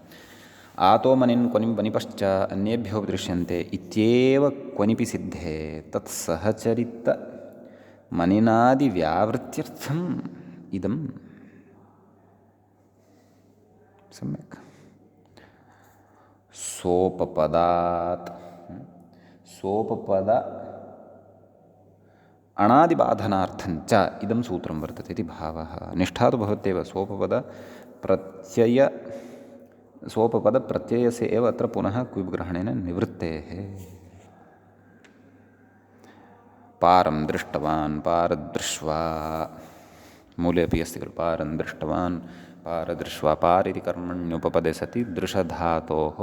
आतो मनिन् क्वनिं वनिपश्च अन्येभ्यो दृश्यन्ते इत्येव क्वनिपि सिद्धे तत्सहचरित मनिनादिव्यावृत्त्यर्थम् इदं। सम्यक्। सोपपदात् सोपपद अणादिबाधनार्थञ्च इदं सूत्रं वर्तते इति भावः। निष्ठा तु भवत्येव। सोपपदप्रत्ययस्य एव अत्र पुनः क्विब्ग्रहणेन निवृत्तेः। पारं दृष्टवान्, पारदृष्ट्वा, मूले अपि अस्ति खलु पारं दृष्टवान्, पारदृष्ट्वा। पार इति कर्मण्युपपदे सति दृशधातोः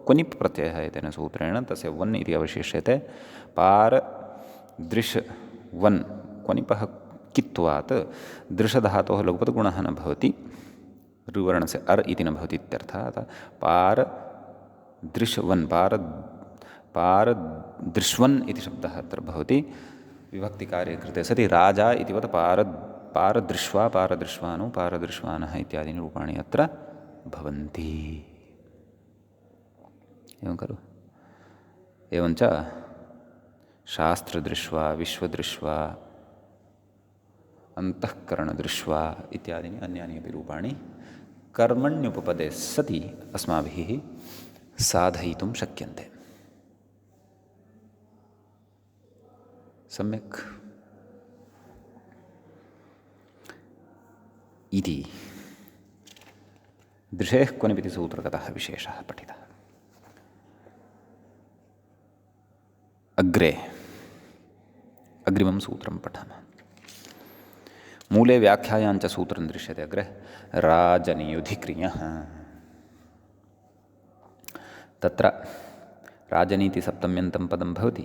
क्वनिप् प्रत्ययः एतेन सूत्रेण तस्य वन् इति अवशिष्यते। पारदृश् वन् क्वनिपः कित्वात् दृशधातोः लघुपदगुणः न भवति, ऋवर्णस्य अर् इति न भवति इत्यर्थः। अतः पारदृश्वन्, पारदृश्वन् इति शब्दः अत्र भवति विभक्तिकार्ये कृते सति। राजा इतिवत् पारदृष्ट्वा, पारदृश्वानु, पारदृश्वानः इत्यादीनि रूपाणि अत्र भवन्ति। एवं खलु। एवञ्च शास्त्रदृष्ट्वा, विश्वदृष्ट्वा, अन्तःकरणदृष्ट्वा इत्यादीनि अन्यानि अपि रूपाणि कर्मण्युपपदे सति अस्माभिः साधयितुं शक्यन्ते। सम्यक् इति दृशेः क्वनिपिति सूत्रगतः विशेषः पठितः। अग्रे अग्रिमं सूत्रं पठामः। मूले व्याख्यायाञ्च सूत्रं दृश्यते। अग्रे राजनियुधिक्रियः। तत्र राजनीति सप्तम्यन्तं पदं भवति।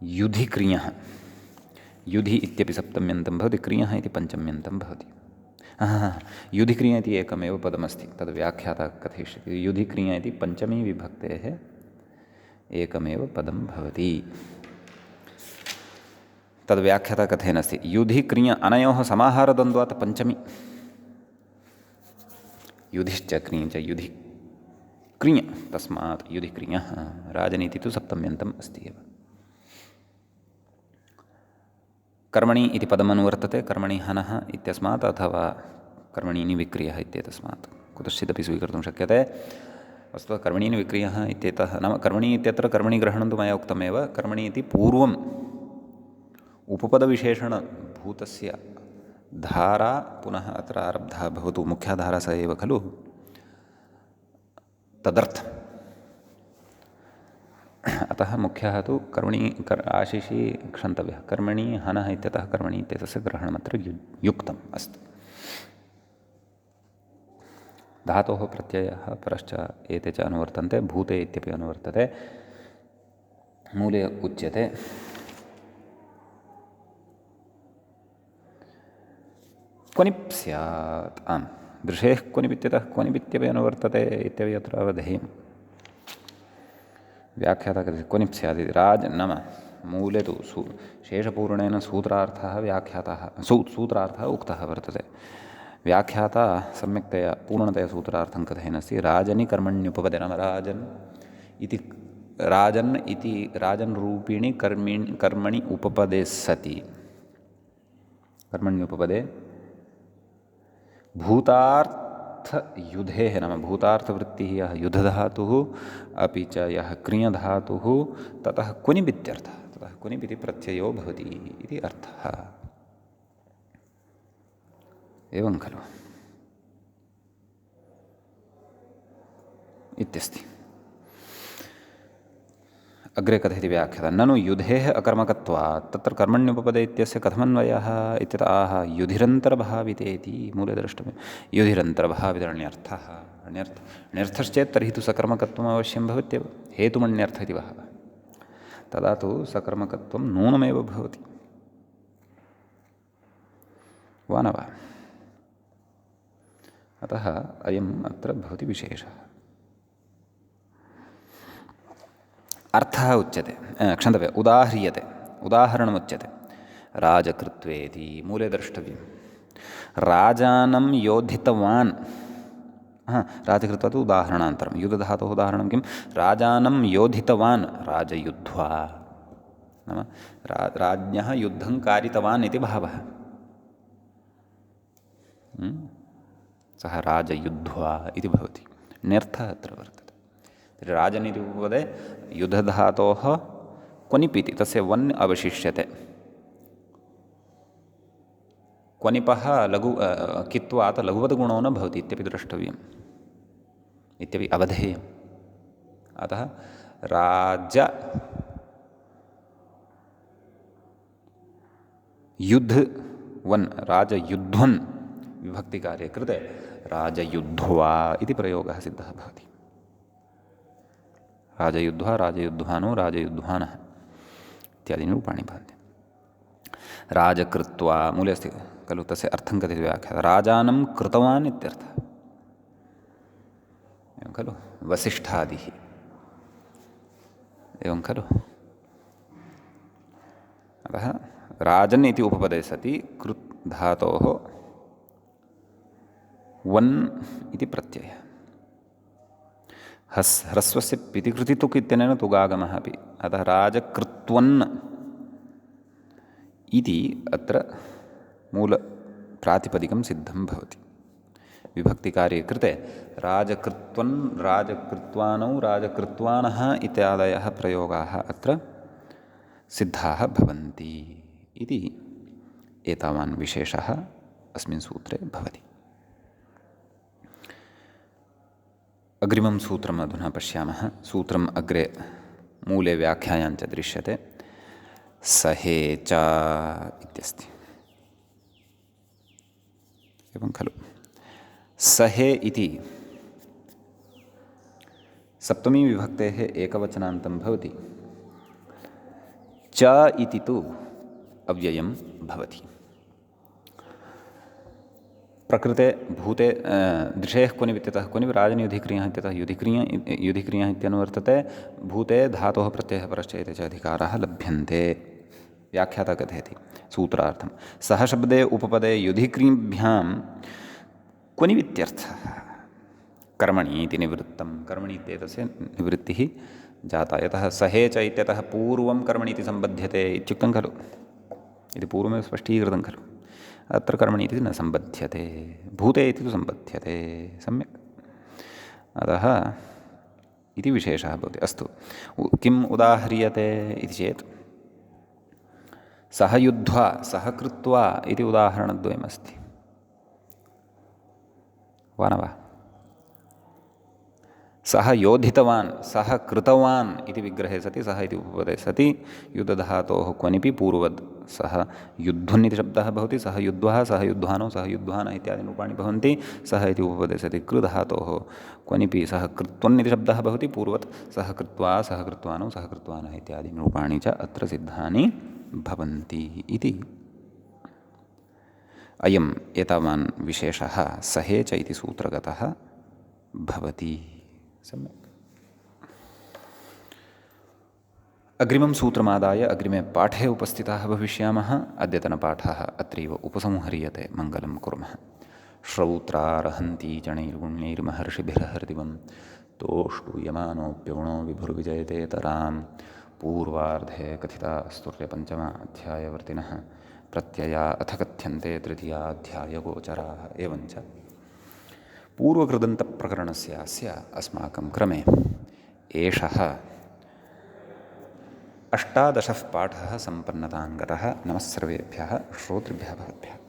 युधिक्रियः, युधि इत्यपि सप्तम्यन्तं भवति, क्रियः इति पञ्चम्यन्तं भवति। युधिक्रिय इति एकमेव पदमस्ति, तद् व्याख्याता कथयिष्यति। युधिक्रिय इति पञ्चमी विभक्तेः एकमेव पदं भवति। तद् व्याख्याता कथयनस्ति। युधिक्रिय अनयोः समाहारद्वन्द्वात् पञ्चमी। युधिश्च क्रियञ्च युधिक्रिय, तस्मात् युधिक्रियः। राजनीति तु सप्तम्यन्तम् अस्ति एव। कर्मणि इति पदमनुवर्तते। कर्मणि हनः इत्यस्मात् अथवा कर्मणीनि विक्रियः इत्येतस्मात् कुतश्चिदपि स्वीकर्तुं शक्यते। वस्तुतः कर्मणीनि विक्रियः इत्येतः नाम कर्मणि इत्यत्र कर्मणि ग्रहणं तु मया उक्तमेव। कर्मणि इति पूर्वम् उपपदविशेषणभूतस्य धारा पुनः अत्र आरब्धा भवतु। मुख्याधारा स एव खलु, तदर्थम्। अतः मुख्यः तु कर्मणि आशिषि क्षन्तव्यः। कर्मणि हनः इत्यतः कर्मणि इत्येतस्य ग्रहणमत्र युक्तम् अस्ति। धातोः प्रत्ययः परश्च एते च अनुवर्तन्ते। भूते इत्यपि अनुवर्तते। मूले उच्यते क्वनिप् स्यात्। आम्, दृशेः क्वनिपित्यतः क्वनिपित्यपि अनुवर्तते इत्यपि अत्र अवधेयम्। व्याख्याता कथयति क्वनिप् स्यात् इति। नाम मूले तु शेषपूर्णेन सूत्रार्थः व्याख्यातः सूत्रार्थः उक्तः वर्तते। व्याख्याता सम्यक्तया पूर्णतया सूत्रार्थं कथयन् अस्ति। राजनि कर्मण्युपपदे नाम राजन् रूपिणि कर्मणि उपपदे सति कर्मण्युपपदे भूतार्थयुधेः नाम भूतार्थवृत्तिः यः युधधातुः अपि च यः क्रियधातुः ततः कुनिप् इत्यर्थः। ततः कुनिप् इति प्रत्ययो भवति इति अर्थः। एवं खलु इत्यस्ति। अग्रे कथयति व्याख्याता ननु युधेः अकर्मकत्वात् तत्र कर्मण्युपपदे इत्यस्य कथमन्वयः इत्यतः आह युधिरन्तर्भाविते इति मूले द्रष्टव्यं। युधिरन्तर्भावित अण्यर्थश्चेत् तर्हि तु सकर्मकत्वम् अवश्यं भवत्येव। हेतुमण्यर्थ इति वः तदा तु सकर्मकत्वं नूनमेव भवति वा न वा। अतः अयम् अत्र भवति विशेषः। अर्थः उच्यते क्षन्तव्य उदाह्रियते उदाहरणमुच्यते राजकृत्वेति मूले द्रष्टव्यं। राजानं योधितवान् राजकृत्वा तु उदाहरणान्तरं युधधातोः उदाहरणं किं राजानं योधितवान् राजयुद्ध्वा नाम राज्ञः युद्धं कारितवान् इति भावः। सः राजयुद्ध्वा इति भवति ण्यर्थः अत्र वर्तते। तर्हि राजनिति उपपदे युधधातोः क्वनिप् इति तस्य वन् अवशिष्यते। क्वनिपः कित्वात् लघुवद्गुणो न भवति इत्यपि द्रष्टव्यम् इत्यपि अवधेयम्। अतः राजयुध्वन् विभक्तिकार्ये कृते राजयुध्वा इति प्रयोगः सिद्धः भवति। राजयुध्वा राजयुध्वानो राजयुध्वानः इत्यादीनि रूपाणि भवन्ति। राजकृत्वा मूले अस्ति खलु तस्य अर्थं कथयति व्याख्या राजानं कृतवान् इत्यर्थः। एवं खलु वसिष्ठादिः एवं खलु। अतः राजन् इति उपपदे सति कृत् धातोः वन् इति प्रत्ययः। ह्रस्वस्य पितिकृति तुक् इत्यनेन तुगागमः अपि। अतः राजकृत्वन् इति अत्र मूलप्रातिपदिकं सिद्धं भवति। विभक्तिकार्ये कृते राजकृत्वन् राजकृत्वानौ राजकृत्वानः इत्यादयः प्रयोगाः अत्र सिद्धाः भवन्ति इति एतावान् विशेषः अस्मिन् सूत्रे भवति। अग्रिमं सूत्रम् अधुना पश्यामः। सूत्रम् अग्रे मूले व्याख्यायां च दृश्यते सहे च इत्यस्ति। एवं खलु सहे इति सप्तमी विभक्तेः एकवचनान्तं भवति। च इति तु अव्ययं भवति। प्रकृते भूते दृशेः क्वनिप् इत्यतः क्वनिप् राजनियुधिक्रियः इत्यतः युधिक्रियः इत्यनुवर्तते। भूते धातोः प्रत्ययः परश्च एते च अधिकाराः लभ्यन्ते। व्याख्याता कथयति सूत्रार्थं सह शब्दे उपपदे युधिक्रियभ्यां क्वनिप् इत्यर्थः। कर्मणि इति निवृत्तं कर्मणि इत्येतस्य निवृत्तिः जाता। यतः सहे च इत्यतः पूर्वं कर्मणि इति सम्बध्यते इत्युक्तं खलु। इति पूर्वमेव स्पष्टीकृतं खलु। अत्र कर्मणि इति न सम्बध्यते भूते इति तु सम्बध्यते सम्यक्। अतः इति विशेषः भवति। अस्तु किम् उदाह्रियते इति चेत् सः युद्ध्वा सः कृत्वा इति उदाहरणद्वयमस्ति वा न वा। सः योधितवान् सः कृतवान् इति विग्रहे सति सः इति उपपदे सति युद्धधातोः क्वनिपि पूर्ववद् सः युध्वन् इति शब्दः भवति। सः युध्वः सः युध्वानो सः युध्वानः इत्यादीनि रूपाणि भवन्ति। सः इति उपपदे सति कृधातोः क्वनिपि सः कृत्वन् इति शब्दः भवति पूर्ववत्। सः कृत्वा सः कृत्वानो सः कृत्वानः इत्यादीनि रूपाणि च अत्र सिद्धानि भवन्ति इति अयम् एतावान् विशेषः सहे च इति सूत्रगतः भवति। सम्यक्। अग्रिमं सूत्रमादाय अग्रिमे पाठे उपस्थिताः भविष्यामः। अद्यतनपाठः अत्रैव उपसंह्रियते। मङ्गलं कुर्मः। श्रौत्रार्हन्ति चणैर्गुण्यैर्महर्षिभिर्हृदिवं तोष्टूयमानोऽप्यगुणो विभुर्विजयतेतरां। पूर्वार्धे कथिता स्तुर्यपञ्चमाध्यायवर्तिनः प्रत्यया अथ कथ्यन्ते तृतीयाध्यायगोचराः। एवञ्च पूर्वकृदन्तप्रकरणस्यास्य अस्माकं क्रमे एषः 18 पाठः सम्पन्नताङ्गतः। नमः सर्वेभ्यः श्रोतृभ्यः भवद्भ्यः।